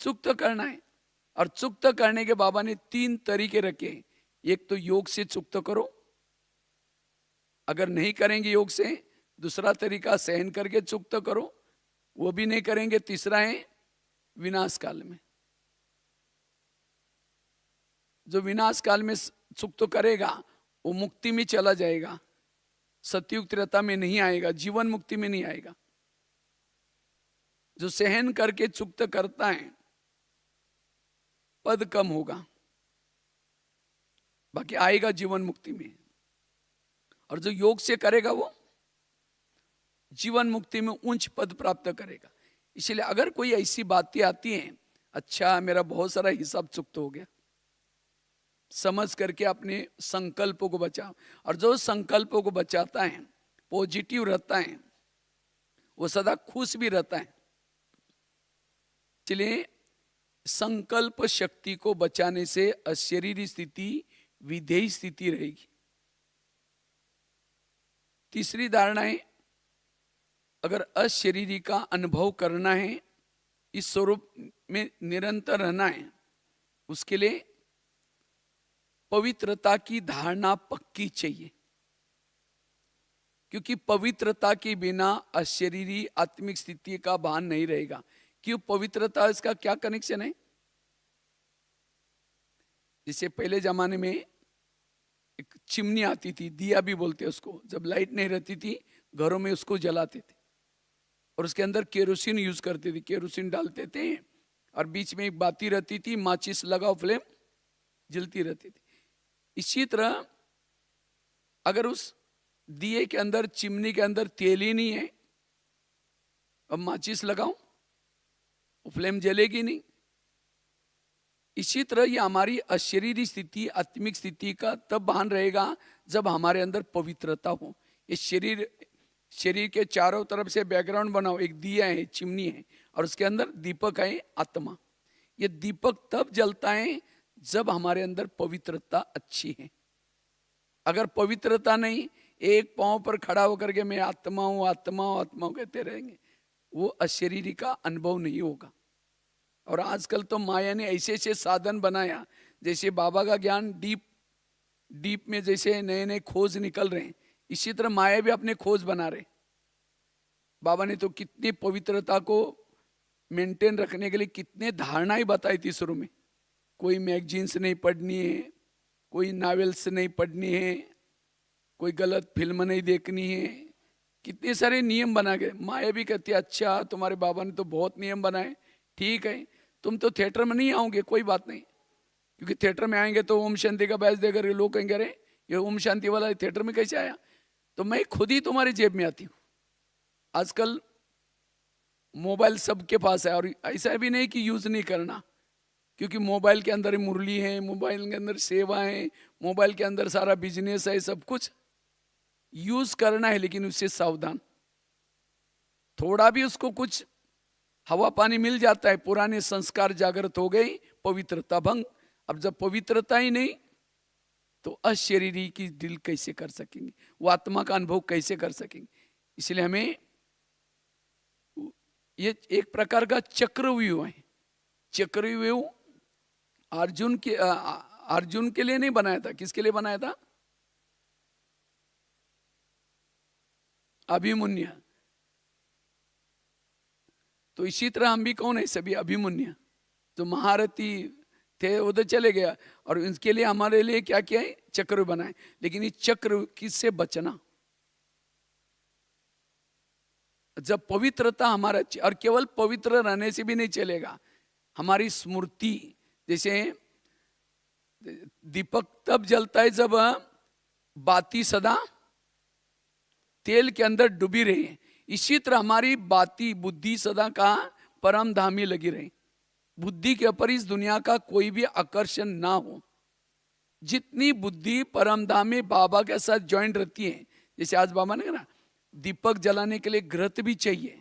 चुक्त करना है। और चुक्त करने के बाबा ने 3 तरीके रखे। एक तो योग से चुक्त करो, अगर नहीं करेंगे योग से, दूसरा तरीका सहन करके चुक्त करो, वो भी नहीं करेंगे, तीसरा है विनाश काल में। जो विनाश काल में चुक्त करेगा वो मुक्ति में चला जाएगा, सतयुग त्रेता में नहीं आएगा, जीवन मुक्ति में नहीं आएगा। जो सहन करके चुक्त करता है पद कम होगा, बाकी आएगा जीवन मुक्ति में। और जो योग से करेगा वो जीवन मुक्ति में उच्च पद प्राप्त करेगा। इसलिए अगर कोई ऐसी बातें आती हैं, अच्छा मेरा बहुत सारा हिसाब चुक्त हो गया, समझ करके अपने संकल्पों को बचाओ। और जो संकल्पों को बचाता है, पॉजिटिव रहता है, वो सदा खुश भी रहता है। इसलिए संकल्प शक्ति को बचाने से अशरीरी स्थिति विधेयी स्थिति रहेगी। तीसरी धारणा है, अगर अशरीरी का अनुभव करना है, इस स्वरूप में निरंतर रहना है, उसके लिए पवित्रता की धारणा पक्की चाहिए। क्योंकि पवित्रता के बिना अशरीरी आत्मिक स्थिति का भान नहीं रहेगा। क्यों? पवित्रता, इसका क्या कनेक्शन है? जिसे पहले जमाने में एक चिमनी आती थी, दिया भी बोलते उसको, जब लाइट नहीं रहती थी घरों में उसको जलाते थे और उसके अंदर केरोसिन यूज करते थे, केरोसिन डालते थे और बीच में एक बाती रहती थी, माचिस लगाओ, फ्लेम जलती रहती थी। इसी तरह अगर उस दिए के अंदर, चिमनी के अंदर तेल ही नहीं है, अब माचिस लगाओ, वो फ्लेम जलेगी नहीं। इसी तरह ये हमारी अशरीरी स्थिति, आत्मिक स्थिति का तब भान रहेगा जब हमारे अंदर पवित्रता हो। ये शरीर के चारों तरफ से बैकग्राउंड बनाओ, एक दिया है, चिमनी है, और उसके अंदर दीपक है, आत्मा। ये दीपक तब जलता है जब हमारे अंदर पवित्रता अच्छी है। अगर पवित्रता नहीं, एक पांव पर खड़ा होकर के मैं आत्मा हूं आत्मा हूं आत्मा हूं कहते रहेंगे, वो अशरीरी का अनुभव नहीं होगा। और आजकल तो माया ने ऐसे ऐसे साधन बनाया, जैसे बाबा का ज्ञान डीप में जैसे नए नए खोज निकल रहे हैं, इसी तरह माया भी अपने खोज बना रहे। बाबा ने तो कितनी पवित्रता को मेंटेन रखने के लिए कितने धारणाएं बताई थी शुरू में। कोई मैगजीन्स नहीं पढ़नी है, कोई नॉवेल्स नहीं पढ़नी है, कोई गलत फिल्म नहीं देखनी है, कितने सारे नियम बना गए। माया भी कहती है अच्छा तुम्हारे बाबा ने तो बहुत नियम बनाए, ठीक है तुम तो थिएटर में नहीं आओगे, कोई बात नहीं, क्योंकि थिएटर में आएंगे तो ओम शांति का बैच देकर लोग कहेंगे अरे ये ओम शांति वाला थिएटर में कैसे आया। तो मैं खुद ही तुम्हारी जेब में आती हूँ। आजकल मोबाइल सबके पास है, और ऐसा भी नहीं कि यूज नहीं करना, क्योंकि मोबाइल के अंदर मुरली है, मोबाइल के अंदर सेवा है, मोबाइल के अंदर सारा बिजनेस है, सब कुछ यूज करना है, लेकिन उससे सावधान। थोड़ा भी उसको कुछ हवा पानी मिल जाता है, पुराने संस्कार जागृत हो गए, पवित्रता भंग। अब जब पवित्रता ही नहीं तो अशरीरी की दिल कैसे कर सकेंगे, वो आत्मा का अनुभव कैसे कर सकेंगे। इसलिए हमें ये एक प्रकार का चक्रव्यूह है। चक्रव्यूह अर्जुन के लिए नहीं बनाया था, किसके लिए बनाया था? अभिमन्यु। तो इसी तरह हम भी कौन है, सभी अभिमन्यु जो महारथी थे, उधर चले गया, और इसके लिए हमारे लिए क्या किया है, चक्र बनाए। लेकिन इस चक्र किससे बचना, जब पवित्रता हमारा, और केवल पवित्र रहने से भी नहीं चलेगा, हमारी स्मृति, जैसे दीपक तब जलता है जब बाती सदा तेल के अंदर डूबी रहे, इसी तरह हमारी बाती बुद्धि सदा का परम धाम में लगी रहे। बुद्धि के ऊपर इस दुनिया का कोई भी आकर्षण ना हो। जितनी बुद्धि परम धाम में बाबा के साथ ज्वाइंट रहती है, जैसे आज बाबा ने कहा दीपक जलाने के लिए घृत भी चाहिए,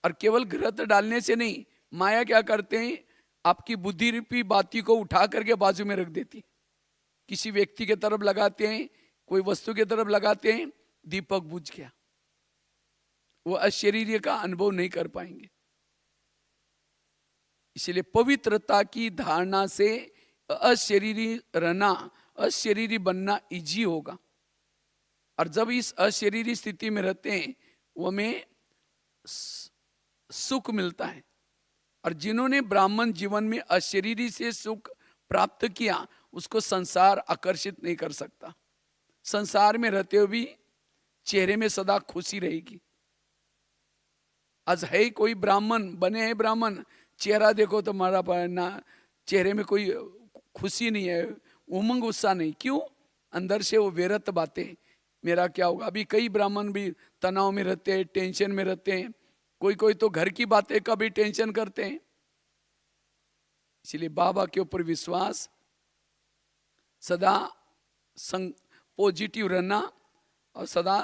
और केवल घृत डालने से नहीं, माया क्या करते हैं, आपकी बुद्धि रूपी बाती को उठा करके बाजू में रख देती, किसी व्यक्ति के तरफ लगाते हैं, कोई वस्तु के तरफ लगाते हैं, दीपक बुझ गया, वो अशरीरी का अनुभव नहीं कर पाएंगे। इसलिए पवित्रता की धारणा से अशरीरी रहना, अशरीरी बनना इजी होगा। और जब इस अशरीरी स्थिति में रहते हैं, वो हमें सुख मिलता है। और जिन्होंने ब्राह्मण जीवन में अशरीरी से सुख प्राप्त किया, उसको संसार आकर्षित नहीं कर सकता। संसार में रहते हुए भी चेहरे में सदा खुशी रहेगी। आज है कोई ब्राह्मण बने हैं, ब्राह्मण चेहरा देखो तो हमारा ना चेहरे में कोई खुशी नहीं है, उमंग उत्साह नहीं। क्यों? अंदर से वो व्यर्थ बातें, मेरा क्या होगा। अभी कई ब्राह्मण भी तनाव में रहते हैं, टेंशन में रहते हैं, कोई कोई तो घर की बातें का भी टेंशन करते हैं। इसलिए बाबा के ऊपर विश्वास, सदा पॉजिटिव रहना और सदा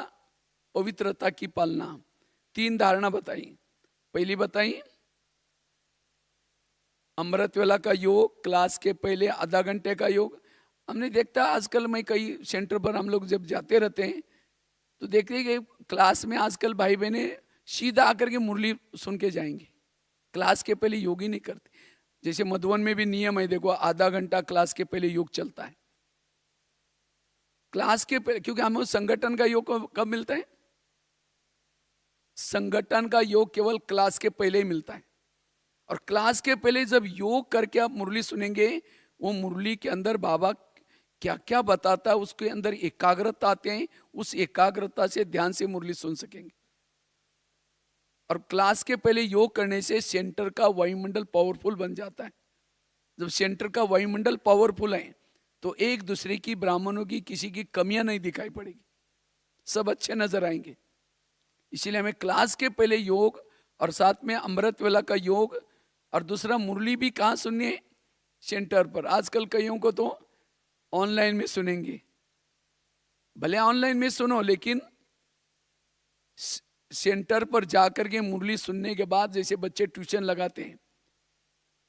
पवित्रता की पालना। 3 धारणा बताई। पहली बताई अमृत वेला का योग, क्लास के पहले आधा घंटे का योग। हमने देखता आजकल, मैं कई सेंटर पर हम लोग जब जाते रहते हैं तो देखते हैं कि क्लास में आजकल भाई बहने सीधा आकर के मुरली सुन के जाएंगे, क्लास के पहले योग ही नहीं करते। जैसे मधुबन में भी नियम है, देखो आधा घंटा क्लास के पहले योग चलता है। क्लास के पहले, क्योंकि हमें संगठन का योग कब मिलता है? संगठन का योग केवल क्लास के पहले ही मिलता है। और क्लास के पहले जब योग करके आप मुरली सुनेंगे, वो मुरली के अंदर बाबा क्या क्या बताता है, उसके अंदर एकाग्रता आते हैं, उस एकाग्रता से ध्यान से मुरली सुन सकेंगे। और क्लास के पहले योग करने से सेंटर का वायुमंडल पावरफुल बन जाता है। जब सेंटर का वायुमंडल पावरफुल है तो एक दूसरे की, ब्राह्मणों की किसी की कमियां नहीं दिखाई पड़ेगी, सब अच्छे नजर आएंगे। इसीलिए हमें क्लास के पहले योग और साथ में अमृत वेला का योग और दूसरा मुरली भी कहाँ सुननी है? सेंटर पर। आजकल कईयों को तो ऑनलाइन में सुनेंगे, भले ऑनलाइन में सुनो, लेकिन सेंटर पर जाकर के मुरली सुनने के बाद, जैसे बच्चे ट्यूशन लगाते हैं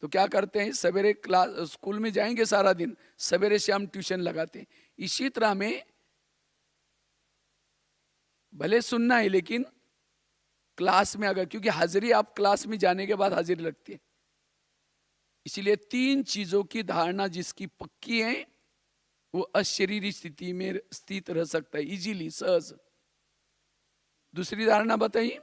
तो क्या करते हैं, सवेरे क्लास स्कूल में जाएंगे सारा दिन, सवेरे शाम ट्यूशन लगाते हैं। इसी तरह में भले सुनना है लेकिन क्लास में अगर, क्योंकि हाजिरी आप क्लास में जाने के बाद हाजिरी लगती है, इसीलिए 3 चीजों की धारणा जिसकी पक्की है वो अशरीरी स्थिति में स्थित रह सकता है इजीली, सहज। दूसरी धारणा बताइए,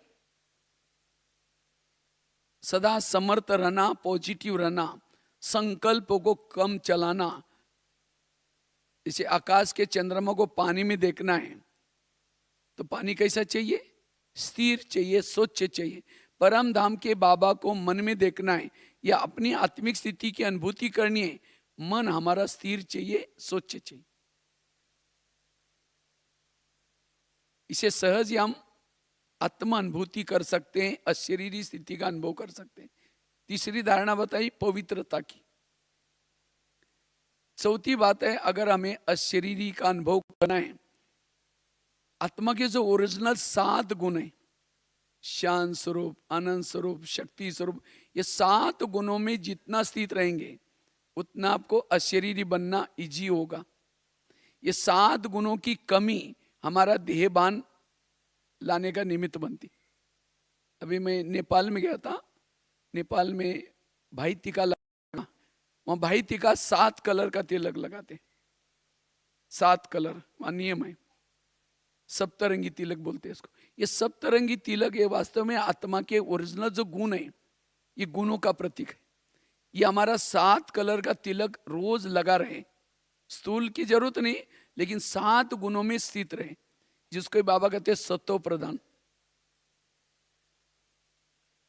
सदा समर्थ रहना, पॉजिटिव रहना, संकल्पों को कम चलाना। जैसे आकाश के चंद्रमा को पानी में देखना है तो पानी कैसा चाहिए? स्थिर चाहिए, स्वच्छ चाहिए। परम धाम के बाबा को मन में देखना है या अपनी आत्मिक स्थिति की अनुभूति करनी है, मन हमारा स्थिर चाहिए, स्वच्छ चाहिए। इसे सहज ही हम आत्मा अनुभूति कर सकते हैं, अशरीरी स्थिति का अनुभव कर सकते हैं। तीसरी धारणा बताई पवित्रता की। चौथी बात है, अगर हमें अशरीरी का अनुभव करना है, आत्मा के जो ओरिजिनल 7 गुण है, शांत स्वरूप, आनंद स्वरूप, शक्ति स्वरूप, ये 7 गुणों में जितना स्थित रहेंगे उतना आपको अशरीरी बनना इजी होगा। ये 7 गुणों की कमी हमारा देहभान लाने का निमित्त बनती। अभी मैं नेपाल में गया था, नेपाल में भाई टीका लगा, वहां भाई टीका 7 कलर का तिलक लगाते, 7 कलर वहां नियम है, सप्तरंगी तिलक बोलते हैं इसको। ये सप्तरंगी तिलक ये वास्तव में आत्मा के ओरिजिनल जो गुण है, ये गुणों का प्रतीक है। ये हमारा 7 कलर का तिलक रोज लगा रहे, स्थूल की जरूरत नहीं, लेकिन 7 गुणों में स्थित रहे, जिसको बाबा कहते हैं सत्व प्रधान।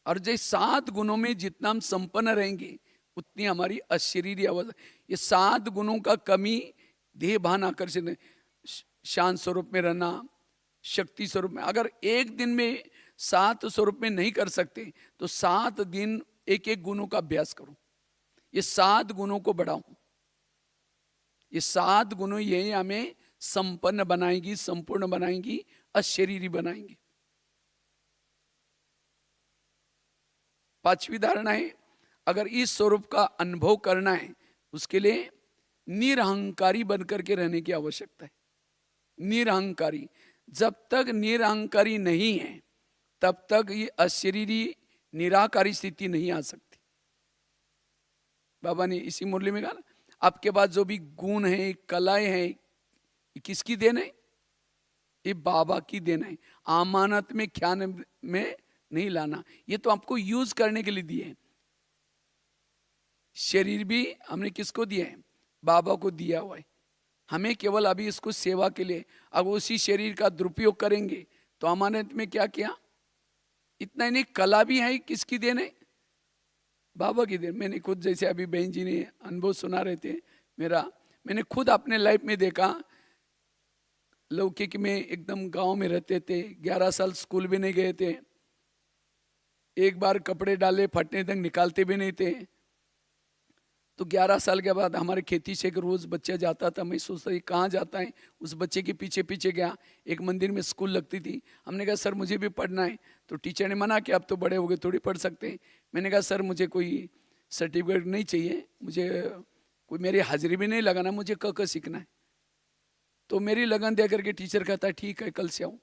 और जो 7 गुणों में जितना हम संपन्न रहेंगे उतनी हमारी अशरीरी अवस्था। ये 7 गुणों का कमी देह भान आकर्षण है, शांत स्वरूप में रहना, शक्ति स्वरूप में। अगर एक दिन में 7 स्वरूप में नहीं कर सकते तो 7 दिन एक एक गुणों का अभ्यास करो, ये 7 गुणों को बढ़ाओ। ये 7 गुणों ये हमें संपन्न बनाएंगी, संपूर्ण बनाएंगी, अशरीरी बनाएंगी। 5वीं धारणा है, अगर इस स्वरूप का अनुभव करना है उसके लिए निरहंकारी बनकर के रहने की आवश्यकता है। निरहंकारी, जब तक निरहंकारी नहीं है तब तक ये अशरीरी निराकारी स्थिति नहीं आ सकती। बाबा ने इसी मुरली में कहा ना, आपके पास जो भी गुण है, कलाएं हैं, ये किसकी देन है? ये बाबा की देन है। अमानत में ख्यान में नहीं लाना, ये तो आपको यूज करने के लिए दिए हैं। शरीर भी हमने किसको दिया है? बाबा को दिया हुआ है। हमें केवल अभी इसको सेवा के लिए, अब उसी शरीर का दुरुपयोग करेंगे तो अमानत में क्या किया? इतना ही नहीं, कला भी है, किसकी देन है? बाबा की देन। मैंने खुद, जैसे अभी बहन जी ने अनुभव सुना रहे थे मेरा, मैंने खुद अपने लाइफ में देखा। लौकिक में एकदम गांव में रहते थे, 11 साल स्कूल भी नहीं गए थे, एक बार कपड़े डाले फटने तक निकालते भी नहीं थे। तो 11 साल के बाद हमारे खेती से एक रोज बच्चा जाता था, मैं सोचता ये कहाँ जाता है, उस बच्चे के पीछे पीछे गया। एक मंदिर में स्कूल लगती थी, हमने कहा सर मुझे भी पढ़ना है, तो टीचर ने मना किया, अब तो बड़े हो गए थोड़ी पढ़ सकते हैं। मैंने कहा सर मुझे कोई सर्टिफिकेट नहीं चाहिए, मुझे कोई मेरी हाजिरी भी नहीं लगाना, मुझे क सीखना है। तो मेरी लगन दे करके टीचर कहता है ठीक है कल से आऊँ।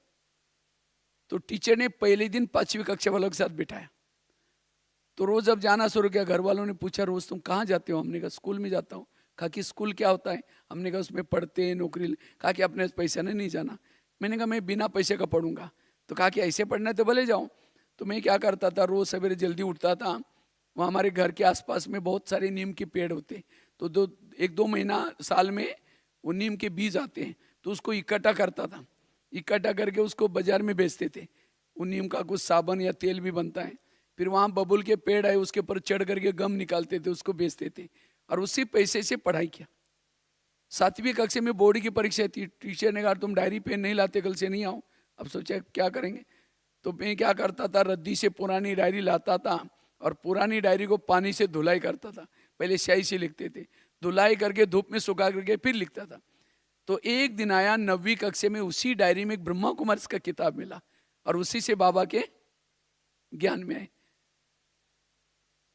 तो टीचर ने पहले दिन 5वीं कक्षा वालों के साथ बिठाया, तो रोज अब जाना शुरू किया। घर वालों ने पूछा रोज तुम कहाँ जाते हो? हमने कहा स्कूल में जाता हूँ। कहा कि स्कूल क्या होता है? हमने कहा उसमें पढ़ते हैं, नौकरी। कहा कि अपने पैसे नहीं जाना। मैंने कहा मैं बिना पैसे का पढ़ूंगा। तो कहा कि ऐसे पढ़ना है तो भले जाओ। तो मैं क्या करता था, रोज सवेरे जल्दी उठता था, वहाँ हमारे घर के आसपास में बहुत सारे नीम के पेड़ होते, तो 1-2 महीना साल में वो नीम के बीज आते हैं, तो उसको इकट्ठा करता था। इकट्ठा करके उसको बाजार में बेचते थे। वो नीम का कुछ साबुन या तेल भी बनता है। फिर वहाँ बबुल के पेड़ आए, उसके ऊपर चढ़ करके गम निकालते थे, उसको बेचते थे, और उसी पैसे से पढ़ाई किया। 7वीं कक्षा में बोर्ड की परीक्षा थी, टीचर ने कहा तुम डायरी पेन नहीं लाते, कल से नहीं आओ। अब सोचा क्या करेंगे, तो मैं क्या करता था, रद्दी से पुरानी डायरी लाता था, और पुरानी डायरी को पानी से धुलाई करता था। पहले स्याही से लिखते थे, धुलाई करके धूप में सुखा करके फिर लिखता था। तो एक दिन आया 9वीं कक्षा में, उसी डायरी में एक ब्रह्मा कुमारी का किताब मिला और उसी से बाबा के ज्ञान में आए।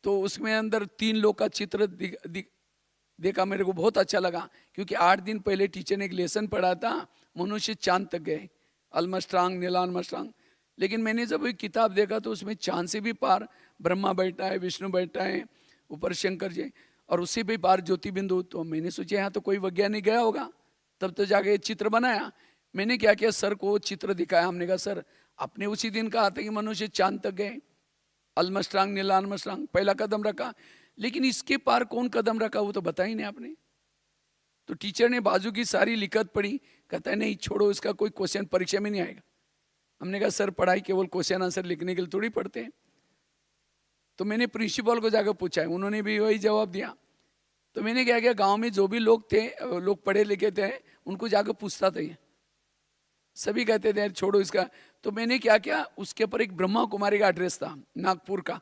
तो उसमें अंदर 3 लोग का चित्र देखा, मेरे को बहुत अच्छा लगा, क्योंकि 8 दिन पहले टीचर ने एक लेसन पढ़ा था, मनुष्य चांद तक गए, आर्मस्ट्रांग, नील आर्मस्ट्रांग। लेकिन मैंने जब ये किताब देखा तो उसमें चांद से भी पार ब्रह्मा बैठा है, विष्णु बैठा है, ऊपर शंकर जी, और उससे भी पार ज्योति बिंदु। तो मैंने सोचा यहाँ तो कोई वैज्ञानिक गया होगा, तब तो जाके चित्र बनाया। मैंने क्या किया, सर को चित्र दिखाया। हमने कहा सर आपने उसी दिन कहा था कि मनुष्य चांद तक गए, आर्मस्ट्रांग, नील आर्मस्ट्रांग पहला कदम रखा, लेकिन इसके पार कौन कदम रखा वो तो बता ही नहीं आपने। तो टीचर ने बाजू की सारी लिखत पढ़ी, कहता है नहीं छोड़ो, इसका कोई क्वेश्चन परीक्षा में नहीं आएगा। हमने कहा सर पढ़ाई केवल क्वेश्चन आंसर लिखने के लिए थोड़ी पढ़ते हैं। तो मैंने प्रिंसिपल को जाकर पूछा है, उन्होंने भी वही जवाब दिया। तो मैंने क्या किया, गांव में जो भी लोग थे, लोग पढ़े लिखे थे, उनको जाकर पूछता था, ये सभी कहते थे छोड़ो इसका। तो मैंने क्या किया, उसके ऊपर एक ब्रह्मा कुमारी का एड्रेस था नागपुर का,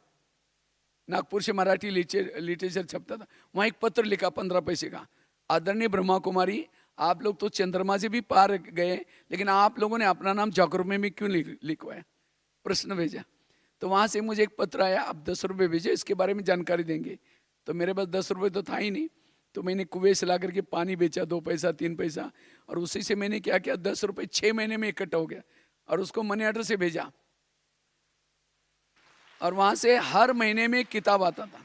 नागपुर से मराठी लिटरेचर छपता था, वहाँ एक पत्र लिखा 15 पैसे का, आदरणीय ब्रह्मा कुमारी, आप लोग तो चंद्रमा से भी पार गए, लेकिन आप लोगों ने अपना नाम जागरूक में क्यों लिखवाया, प्रश्न भेजा। तो वहाँ से मुझे एक पत्र आया, आप 10 रुपये भेजे, इसके बारे में जानकारी देंगे। तो मेरे पास 10 रुपये तो था ही नहीं, तो मैंने कुएं से ला करके पानी बेचा, 2 पैसा 3 पैसा, और उसी से मैंने क्या किया, 10 रुपये 6 महीने में इकट्ठा हो गया और उसको मनी ऑर्डर से भेजा। और वहाँ से हर महीने में किताब आता था,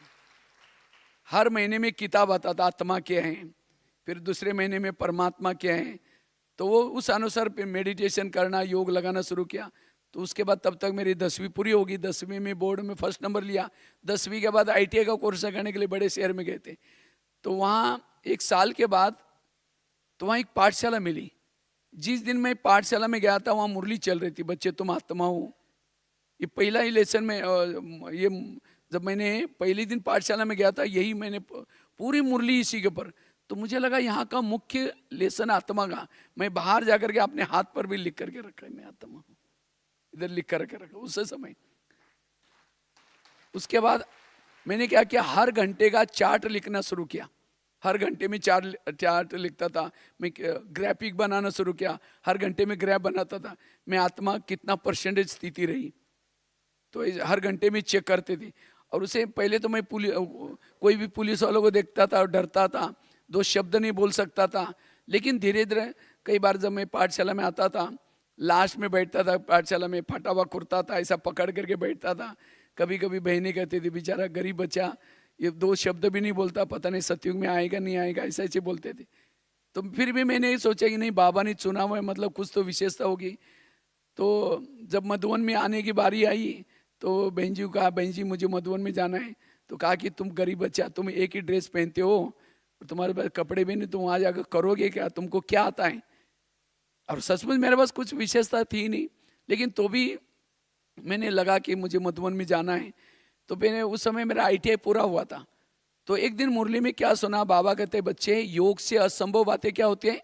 हर महीने में किताब आता था, आत्मा क्या है, फिर दूसरे महीने में परमात्मा क्या है। तो वो उस अनुसार मेडिटेशन करना, योग लगाना शुरू किया। तो उसके बाद तब तक मेरी 10वीं पूरी होगी, 10वीं में बोर्ड में फर्स्ट नंबर लिया। 10वीं के बाद ITI का कोर्स करने के लिए बड़े शहर में गए थे। तो वहाँ 1 साल के बाद तो वहाँ एक पाठशाला मिली। जिस दिन मैं पाठशाला में गया था वहाँ मुरली चल रही थी, बच्चे तुम आत्मा हो। ये पहला ही लेसन में, ये जब मैंने पहले दिन पाठशाला में गया था, यही मैंने पूरी मुरली इसी के ऊपर। तो मुझे लगा यहाँ का मुख्य लेसन आत्मा का। मैं बाहर जाकर के अपने हाथ पर भी लिख करके रखा है, मैं आत्मा हूँ, इधर लिख कर रखा उस समय। उसके बाद मैंने क्या किया, हर घंटे का चार्ट लिखना शुरू किया, हर घंटे में चार्ट लिखता था। मैं ग्राफिक बनाना शुरू किया, हर घंटे में ग्राफ बनाता था, मैं आत्मा कितना परसेंटेज स्थिति रही, तो हर घंटे में चेक करते थे। और उसे पहले तो मैं कोई भी पुलिस वालों को देखता था और डरता था, 2 शब्द नहीं बोल सकता था। लेकिन धीरे धीरे कई बार जब मैं पाठशाला में आता था, लास्ट में बैठता था, पाठशाला में फटा हुआ कुर्ता था, ऐसा पकड़ करके बैठता था। कभी कभी बहनें कहती थी बेचारा गरीब बच्चा, ये 2 शब्द भी नहीं बोलता, पता नहीं सतयुग में आएगा नहीं आएगा, ऐसे ऐसे बोलते थे। तो फिर भी मैंने ये सोचा कि नहीं, बाबा ने चुना हुआ है, मतलब कुछ तो विशेषता होगी। तो जब मधुबन में आने की बारी आई तो बहन जी को कहा, बहन जी मुझे मधुबन में जाना है। तो कहा कि तुम गरीब बच्चा, तुम एक ही ड्रेस पहनते हो और तुम्हारे पास कपड़े भी नहीं, तुम वहाँ जाकर करोगे क्या, तुमको क्या आता है। और सचमुच मेरे पास कुछ विशेषता थी नहीं, लेकिन तो भी मैंने लगा कि मुझे मधुबन में जाना है। तो मैंने उस समय मेरा ITI पूरा हुआ था। तो एक दिन मुरली में क्या सुना, बाबा कहते बच्चे योग से असंभव बातें क्या होती हैं,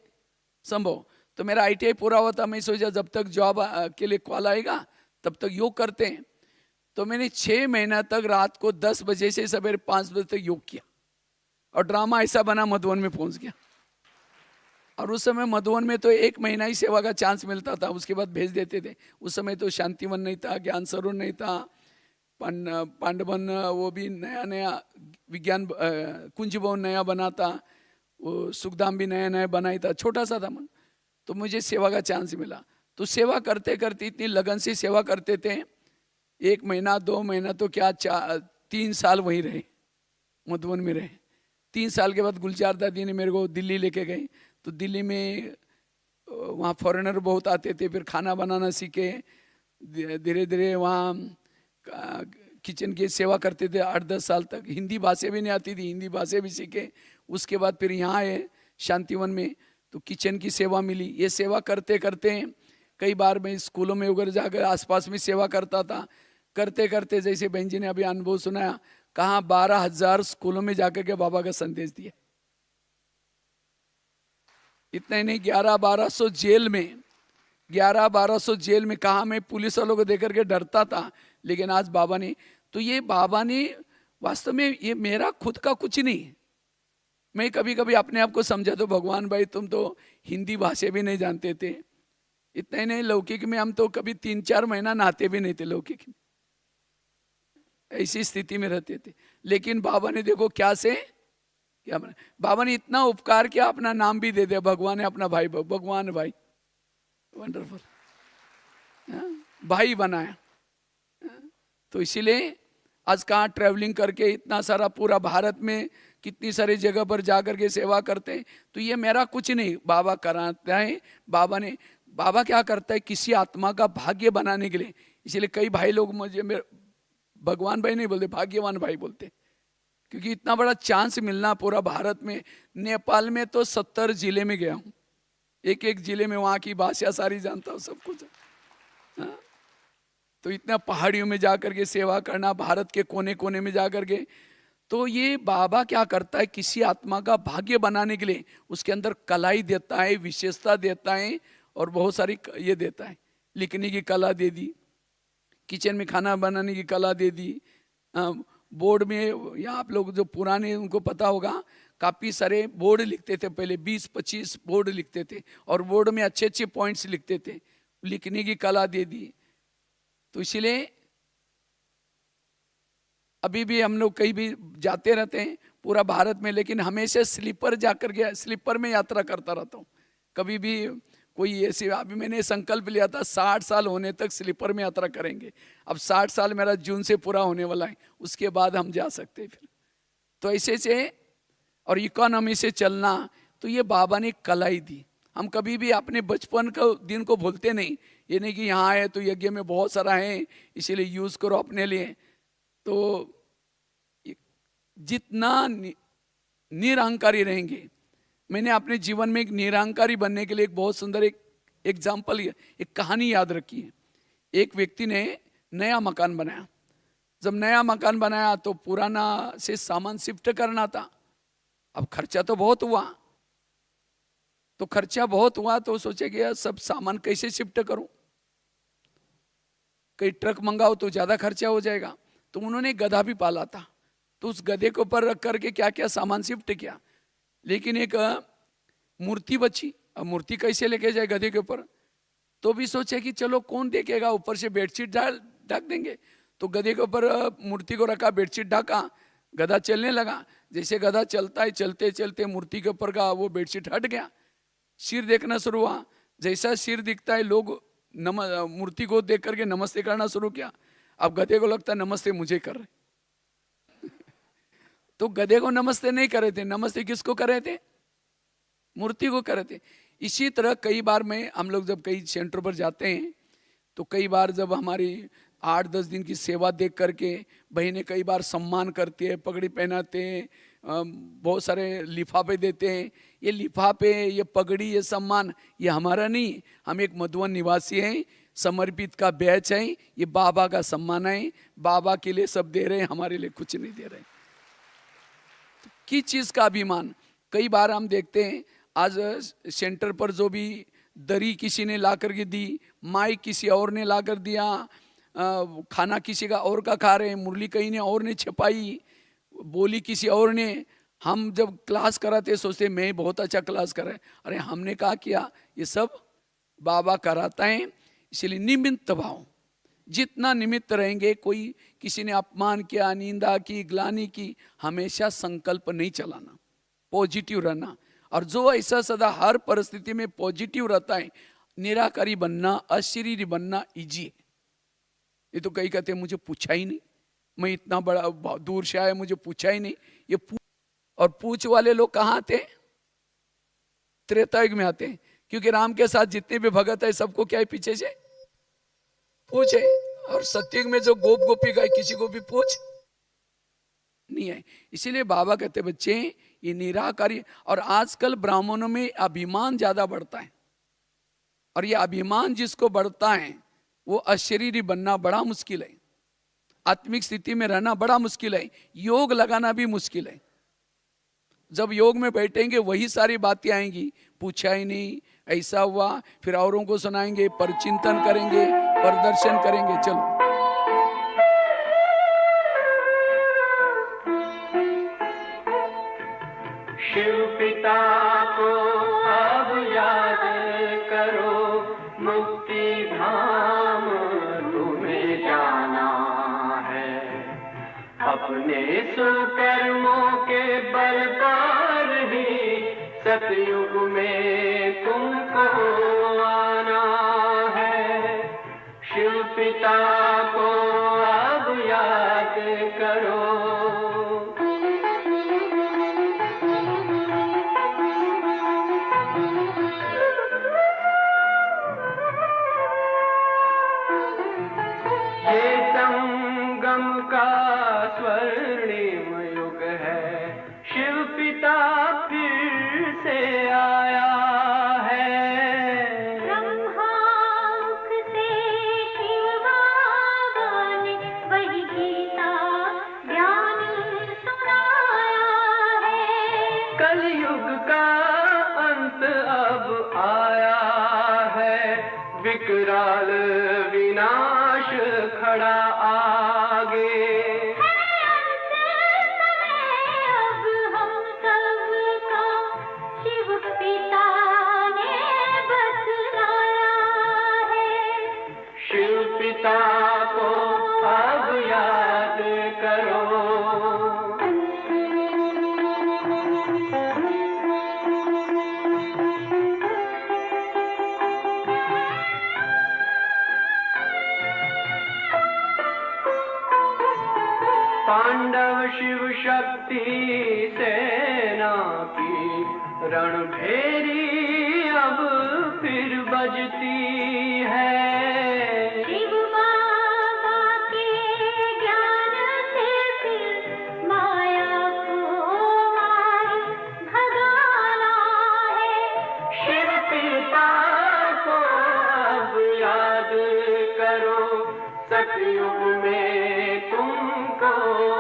संभव। तो मेरा ITI पूरा हुआ था, मैं सोचा जब तक जॉब के लिए कॉल आएगा तब तक योग करते हैं। तो मैंने 6 महीना तक रात को 10 बजे से सवेरे 5 बजे तक योग किया और ड्रामा ऐसा बना, मधुबन में पहुंच गया। और उस समय मधुबन में तो 1 महीना ही सेवा का चांस मिलता था, उसके बाद भेज देते थे। उस समय तो शांतिवन नहीं था, ज्ञान सरोवर नहीं था, पांडवन वो भी नया नया विज्ञान कुंज भवन नया बना था, वो सुखधाम भी नया नया बनाया था, छोटा सा था मन। तो मुझे सेवा का चांस मिला। तो सेवा करते करते इतनी लगन से सेवा करते थे, 1 महीना 2 महीना तो क्या 3 साल वहीं रहे, मधुबन में रहे। 3 साल के बाद गुलजार दादी ने मेरे को दिल्ली लेके गए। तो दिल्ली में वहाँ फॉरेनर बहुत आते थे, फिर खाना बनाना सीखे, धीरे धीरे वहाँ किचन की सेवा करते थे 8-10 साल तक। हिंदी भाषा भी नहीं आती थी, हिंदी भाषा भी सीखे। उसके बाद फिर यहाँ आए शांतिवन में, तो किचन की सेवा मिली। ये सेवा करते करते कई बार मैं स्कूलों में उधर जाकर आसपास में सेवा करता था। करते करते जैसे बहन जी ने अभी अनुभव सुनाया, कहाँ 12,000 स्कूलों में जाकर के बाबा का संदेश दिया। इतना ही नहीं, 1100-1200 जेल में, 1100-1200 जेल में। कहा मैं पुलिस वालों को देकर के डरता था, लेकिन आज बाबा ने तो ये बाबा ने वास्तव में, ये मेरा खुद का कुछ नहीं है। मैं कभी कभी अपने आप को समझा तो भगवान भाई तुम तो हिंदी भाषा भी नहीं जानते थे, इतना ही नहीं लौकिक में हम तो कभी 3-4 महीना नहाते भी नहीं थे लौकिक में, ऐसी स्थिति में रहते थे। लेकिन बाबा ने देखो क्या से क्या बना, बाबा ने इतना उपकार किया, अपना नाम भी दे दिया, भगवान ने अपना भाई, भगवान भाई, वंडरफुल, भाई बनाया। तो इसीलिए आज कहाँ ट्रैवलिंग करके इतना सारा पूरा भारत में कितनी सारी जगह पर जा करके सेवा करते हैं। तो ये मेरा कुछ नहीं, बाबा कराता है। बाबा क्या करता है, किसी आत्मा का भाग्य बनाने के लिए। इसीलिए कई भाई लोग मुझे भगवान भाई नहीं बोलते, भाग्यवान भाई बोलते, क्योंकि इतना बड़ा चांस मिलना पूरा भारत में। नेपाल में तो 70 जिले में गया हूँ, एक एक जिले में वहाँ की भाषा सारी जानता हूँ, सब कुछ। हाँ? तो इतना पहाड़ियों में जाकर के सेवा करना, भारत के कोने कोने में जाकर के। तो ये बाबा क्या करता है, किसी आत्मा का भाग्य बनाने के लिए उसके अंदर कलाई देता है, विशेषता देता है, और बहुत सारी ये देता है। लिखने की कला दे दी, किचन में खाना बनाने की कला दे दी, बोर्ड में, या आप लोग जो पुराने उनको पता होगा, काफ़ी सारे बोर्ड लिखते थे पहले, 20-25 बोर्ड लिखते थे, और बोर्ड में अच्छे अच्छे पॉइंट्स लिखते थे, लिखने की कला दे दी। तो इसलिए अभी भी हम लोग कहीं भी जाते रहते हैं पूरा भारत में, लेकिन हमेशा स्लीपर जाकर के, स्लीपर में यात्रा करता रहता हूँ। कभी भी कोई ऐसे, अभी मैंने संकल्प लिया था 60 साल होने तक स्लीपर में यात्रा करेंगे। अब 60 साल मेरा जून से पूरा होने वाला है, उसके बाद हम जा सकते हैं फिर। तो ऐसे से, और इकोनॉमी से चलना, तो ये बाबा ने कला ही दी। हम कभी भी अपने बचपन का दिन को भूलते नहीं। ये नहीं कि यहाँ आए तो यज्ञ में बहुत सारा है इसीलिए यूज करो अपने लिए। तो जितना निरहंकारी रहेंगे, मैंने अपने जीवन में एक निरहंकारी बनने के लिए एक बहुत सुंदर एक एग्जाम्पल, एक कहानी याद रखी है। एक व्यक्ति ने नया मकान बनाया। जब नया मकान बनाया तो पुराना से सामान शिफ्ट करना था। अब खर्चा तो बहुत हुआ, तो खर्चा बहुत हुआ तो सोचे कि यार सब सामान कैसे शिफ्ट करूं, कई ट्रक मंगाओ तो ज़्यादा खर्चा हो जाएगा। तो उन्होंने गधा भी पाला था, तो उस गधे के ऊपर रख करके क्या क्या सामान शिफ्ट किया। लेकिन एक मूर्ति बची। अब मूर्ति कैसे लेके जाए गधे के ऊपर, तो भी सोचे कि चलो कौन देखेगा, ऊपर से बेडशीट ढक देंगे। तो गधे के ऊपर मूर्ति को रखा, बेडशीट ढका, गधा चलने लगा। जैसे गधा चलता है, चलते चलते मूर्ति के ऊपर का वो बेडशीट हट गया, सिर देखना शुरू हुआ। जैसा सिर दिखता है, लोग मूर्ति को देख करके नमस्ते करना शुरू किया। अब गधे को लगता है नमस्ते मुझे कर रहे तो गधे को नमस्ते नहीं कर रहे थे, नमस्ते किसको कर रहे थे, मूर्ति को कर रहे थे। इसी तरह कई बार हम लोग जब कई सेंटर पर जाते हैं, तो कई बार जब हमारी 8-10 दिन की सेवा देख करके बहनें कई बार सम्मान करती है, पगड़ी पहनाते हैं, बहुत सारे लिफाफे देते हैं। ये लिफाफे, ये पगड़ी, ये सम्मान, ये हमारा नहीं। हम एक मधुवन निवासी हैं, समर्पित का बैच है, ये बाबा का सम्मान है। बाबा के लिए सब दे रहे हैं, हमारे लिए कुछ नहीं दे रहे। तो किस चीज़ का अभिमान। कई बार हम देखते हैं आज सेंटर पर जो भी दरी किसी ने ला करके दी, माइक किसी और ने ला कर दिया, खाना किसी का और का खा रहे हैं, मुरली कहीं ने और ने छपाई, बोली किसी और ने। हम जब क्लास कराते सोचते मैं बहुत अच्छा क्लास कर रहा है, अरे हमने कहा किया, ये सब बाबा कराता है। इसलिए निमित्त भाव, जितना निमित्त रहेंगे, कोई किसी ने अपमान किया, निंदा की, ग्लानि की, हमेशा संकल्प नहीं चलाना, पॉजिटिव रहना। और जो ऐसा सदा हर परिस्थिति में पॉजिटिव रहता है, निराकारी बनना, अशरीरी बनना इजी है। ये तो कई कहते हैं मुझे पूछा ही नहीं, मैं इतना बड़ा दूर से आया, मुझे पूछा ही नहीं। ये और पूछ वाले लोग कहाँ आते हैं, त्रेता युग में आते हैं। क्योंकि राम के साथ जितने भी भगत है सबको क्या है, पीछे से पूछे। और सत्ययुग में जो गोप गोपी गए, किसी को भी पूछ नहीं है। इसीलिए बाबा कहते बच्चे ये निराकारी। और आजकल ब्राह्मणों में अभिमान ज्यादा बढ़ता है, और ये अभिमान जिसको बढ़ता है वो अशरीरी बनना बड़ा मुश्किल है, आत्मिक स्थिति में रहना बड़ा मुश्किल है, योग लगाना भी मुश्किल है। जब योग में बैठेंगे वही सारी बातें आएंगी, पूछा ही नहीं, ऐसा हुआ, फिर औरों को सुनाएंगे, पर चिंतन करेंगे, प्रदर्शन करेंगे। चलो मुक्ति धाम तुम्हें जाना है। अपने सुकर्मों के बल पर ही सतयुग में तुमको आना है। शिव पिता को अब याद करो। ये संगम का स्वर्णिम युग है, शिव पिता फिर से आया है। ब्रह्मामुख से शिव बाबा ने वही गीता ज्ञान सुनाया है। कलयुग का अंत अब आया है, विकराल विनाश खड़ा आगे। अब हम सबका शिव पिता ने बतलाया है। शिव पिता को अब याद करो। पांडव शिव शक्ति सेना की रणभेरी अब फिर बजती है। शिव बाबा के ज्ञान से फिर माया को मार भगाना है। शिव पिता को अब याद करो, सतयुग में तुमको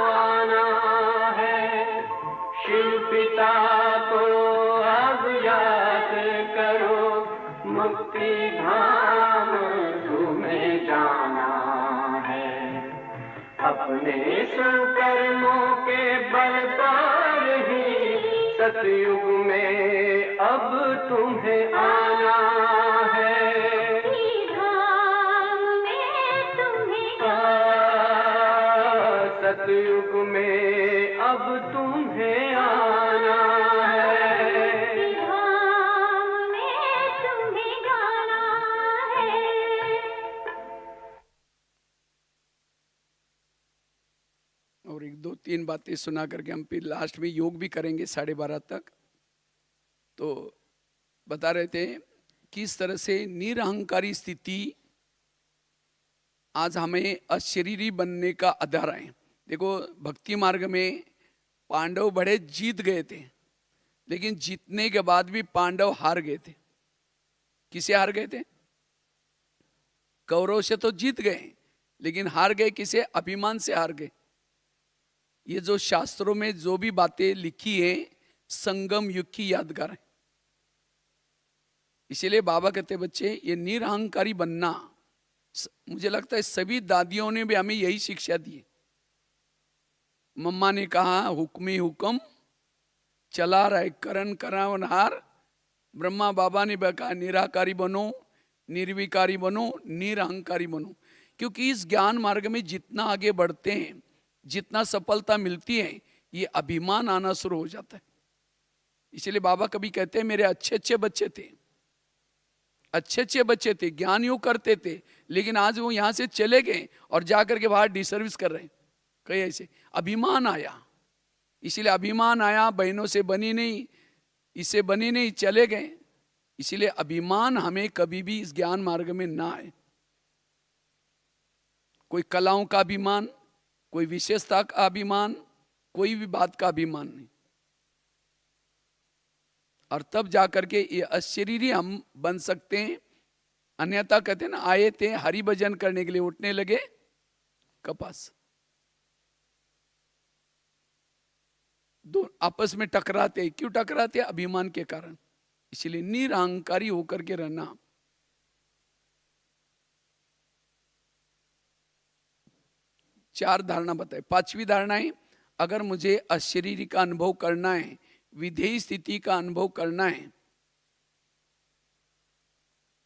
आना है। शिव पिता को अब याद करो, मुक्ति धाम तुम्हें जाना है। अपने सुकर्मों के बल पर ही सतयुग में अब तुम्हें आना है। धाम में तुम्हें सतयुग में अब तुम्हें आना है। धाम में तुम्हें जाना है। और एक दो तीन बातें सुना करके हम फिर लास्ट में योग भी करेंगे 12:30 तक। तो बता रहे थे किस तरह से निरहंकारी स्थिति आज हमें अशरीरी बनने का आधार है। देखो भक्ति मार्ग में पांडव बड़े जीत गए थे, लेकिन जीतने के बाद भी पांडव हार गए थे। किसे हार गए थे? कौरव से तो जीत गए, लेकिन हार गए किसे? अभिमान से हार गए। ये जो शास्त्रों में जो भी बातें लिखी है संगम युग की यादगार है। इसीलिए बाबा कहते बच्चे ये निरहंकारी बनना, मुझे लगता है सभी दादियों ने भी हमें यही शिक्षा दी है। मम्मा ने कहा हुक्मी हुक्म चला रहा है करण करावनहार। ब्रह्मा बाबा ने कहा निराकारी बनो, निर्विकारी बनो, निरहंकारी बनो। क्योंकि इस ज्ञान मार्ग में जितना आगे बढ़ते हैं, जितना सफलता मिलती है, ये अभिमान आना शुरू हो जाता है। इसलिए बाबा कभी कहते हैं मेरे अच्छे अच्छे बच्चे थे, अच्छे अच्छे बच्चे थे, ज्ञान योग करते थे, लेकिन आज वो यहां से चले गए और जाकर के बाहर डिसर्विस कर रहे हैं। कहीं ऐसे अभिमान आया, इसीलिए अभिमान आया, बहनों से बनी नहीं, इससे बनी नहीं, चले गए। इसीलिए अभिमान हमें कभी भी इस ज्ञान मार्ग में ना आए। कोई कलाओं का अभिमान, कोई विशेषता का अभिमान, कोई भी बात का अभिमान नहीं। और तब जाकर के ये अशरीरी हम बन सकते हैं। अन्यथा कहते हैं ना, आए थे हरि भजन करने के लिए, उठने लगे कपास। दो आपस में टकराते, क्यों टकराते? अभिमान के कारण। इसलिए निरहंकारी होकर के रहना। चार धारणा बताए। पांचवी धारणा है, अगर मुझे अशरीरी का अनुभव करना है, विधेय स्थिति का अनुभव करना है,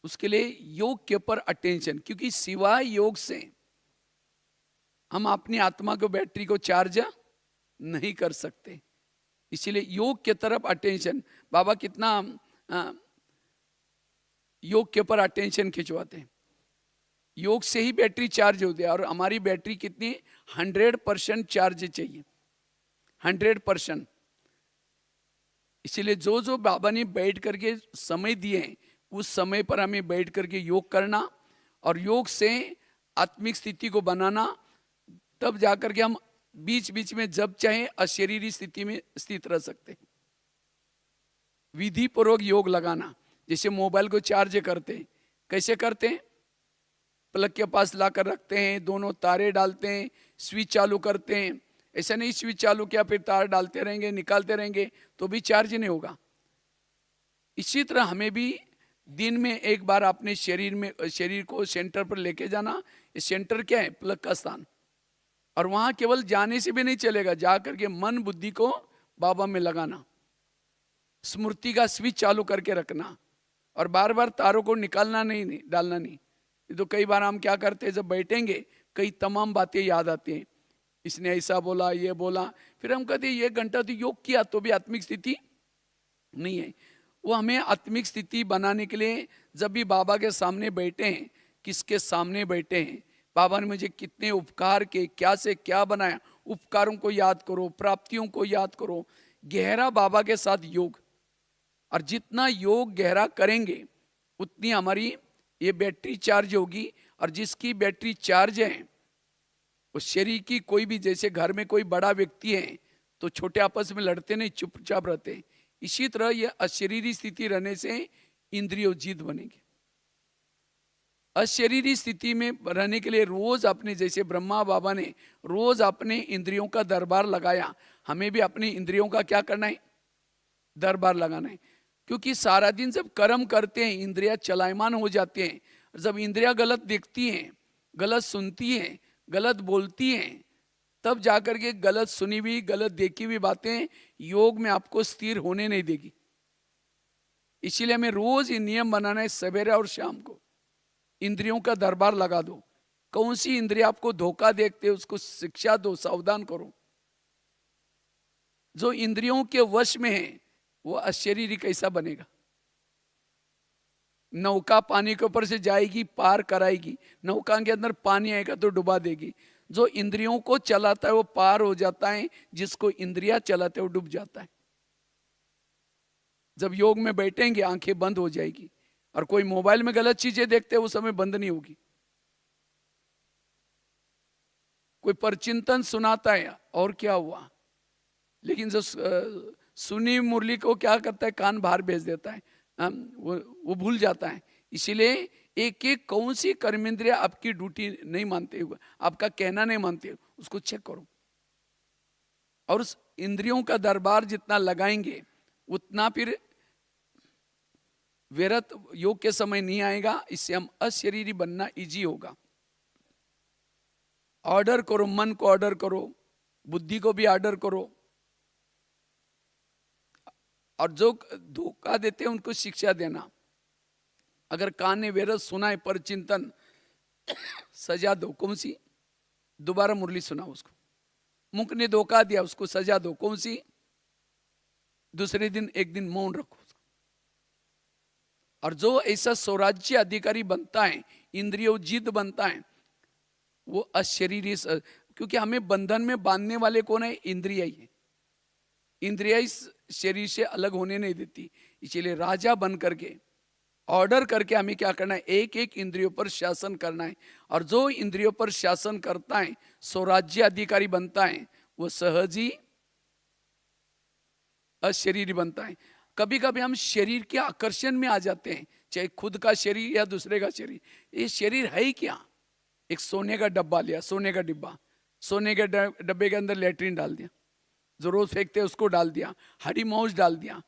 उसके लिए योग के ऊपर अटेंशन, क्योंकि सिवाय योग से हम अपनी आत्मा को बैटरी को चार्ज नहीं कर सकते। इसीलिए योग के तरफ अटेंशन। बाबा कितना योग के ऊपर अटेंशन खिंचवाते हैं। योग से ही बैटरी चार्ज होती है, और हमारी बैटरी कितनी 100% चार्ज चाहिए, 100%। इसीलिए जो जो बाबा ने बैठ करके समय दिए हैं, उस समय पर हमें बैठ करके योग करना, और योग से आत्मिक स्थिति को बनाना, तब जाकर के हम बीच बीच में जब चाहे अशरीरी स्थिति में स्थित रह सकते हैं। विधि पूर्वक योग लगाना, जैसे मोबाइल को चार्ज करते हैं, कैसे करते हैं? प्लग के पास लाकर रखते हैं, दोनों तारे डालते हैं, स्विच चालू करते हैं। ऐसा नहीं स्विच चालू किया फिर तार डालते रहेंगे निकालते रहेंगे तो भी चार्ज नहीं होगा। इसी तरह हमें भी दिन में एक बार अपने शरीर को सेंटर पर लेके जाना। ये सेंटर क्या है? प्लग का स्थान। और वहां केवल जाने से भी नहीं चलेगा, जा करके मन बुद्धि को बाबा में लगाना, स्मृति का स्विच चालू करके रखना, और बार बार तारों को निकालना नहीं डालना नहीं। तो कई बार हम क्या करते हैं, जब बैठेंगे कई तमाम बातें याद आती हैं, इसने ऐसा बोला, ये बोला, फिर हम कहते हैं ये घंटा तो योग किया तो भी आत्मिक स्थिति नहीं है। वो हमें आत्मिक स्थिति बनाने के लिए जब भी बाबा के सामने बैठे हैं, किसके सामने बैठे हैं, बाबा ने मुझे कितने उपकार के, क्या से क्या बनाया, उपकारों को याद करो, प्राप्तियों को याद करो, गहरा बाबा के साथ योग। और जितना योग गहरा करेंगे उतनी हमारी ये बैटरी चार्ज होगी। और जिसकी बैटरी चार्ज है उस शरीर की, कोई भी, जैसे घर में कोई बड़ा व्यक्ति है तो छोटे आपस में लड़ते नहीं, चुपचाप रहते हैं। इसी तरह ये अशरीरी स्थिति रहने से इंद्रियोजित बनेंगे। अशरीरी स्थिति में रहने के लिए रोज अपने, जैसे ब्रह्मा बाबा ने रोज अपने इंद्रियों का दरबार लगाया, हमें भी अपनी इंद्रियों का क्या करना है? दरबार लगाना है। क्योंकि सारा दिन जब कर्म करते हैं इंद्रियां चलायमान हो जाती हैं। जब इंद्रियां गलत देखती हैं, गलत सुनती हैं, गलत बोलती हैं, तब जाकर के गलत सुनी हुई, गलत देखी हुई बातें योग में आपको स्थिर होने नहीं देगी। इसीलिए हमें रोज ये नियम बनाना है, सवेरे और शाम को इंद्रियों का दरबार लगा दो। कौन सी इंद्रिय आपको धोखा देखते हैं उसको शिक्षा दो, सावधान करो। जो इंद्रियों के वश में है वो अशरीरी कैसा बनेगा? नौका पानी के ऊपर से जाएगी, पार कराएगी, नौका के अंदर पानी आएगा तो डुबा देगी। जो इंद्रियों को चलाता है वो पार हो जाता है, जिसको इंद्रियां चलाते है वो डूब जाता है। जब योग में बैठेंगे आंखें बंद हो जाएगी, और कोई मोबाइल में गलत चीजें देखते हैं उस समय बंद नहीं होगी। कोई परचिंतन सुनाता है और क्या हुआ, लेकिन जो सुनी मुरली को क्या करता है, कान बाहर भेज देता है, वो भूल जाता है। इसीलिए एक एक कौन सी कर्मेंद्रिय आपकी ड्यूटी नहीं मानते हुए, आपका कहना नहीं मानते, उसको चेक करो। और उस इंद्रियों का दरबार जितना लगाएंगे उतना फिर व्यर्थ योग के समय नहीं आएगा। इससे हम अशरीरी बनना इजी होगा। ऑर्डर करो, मन को ऑर्डर करो, बुद्धि को भी ऑर्डर करो, और जो धोखा देते हैं उनको शिक्षा देना। अगर कान ने व्यर्थ सुना है पर चिंतन, सजा दो। कौन सी? दोबारा मुरली सुनाओ उसको। मुख ने धोखा दिया, उसको सजा दो। कौन सी? दूसरे दिन एक दिन मौन रखो उसको। और जो ऐसा स्वराज्य अधिकारी बनता है, इंद्रियोजित बनता है, वो अशरीरी, क्योंकि हमें बंधन में बांधने वाले कौन है? इंद्रिया ही है। इंद्रिया इस शरीर से अलग होने नहीं देती। इसीलिए राजा बन करके ऑर्डर करके हमें क्या करना है? एक एक इंद्रियों पर शासन करना है। और जो इंद्रियों पर शासन करता है, स्वराज्य अधिकारी बनता है, वो सहज ही अशरीरी बनता है। कभी कभी हम शरीर के आकर्षण में आ जाते हैं, चाहे खुद का शरीर या दूसरे का शरीर। ये शरीर है ही क्या? एक सोने का डब्बा लिया, सोने का डिब्बा, सोने के डब्बे के अंदर लेट्रिन डाल दिया, जो रोज फेंकते हैं उसको डाल दिया, हरी मौज डाल दिया,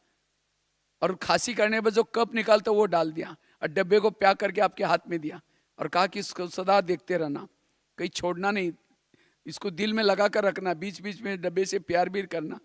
और खांसी करने पर जो कप निकालता वो डाल दिया, और डब्बे को पैक करके आपके हाथ में दिया, और कहा कि इसको सदा देखते रहना, कहीं छोड़ना नहीं, इसको दिल में लगा कर रखना, बीच बीच में डब्बे से प्यार भी करना।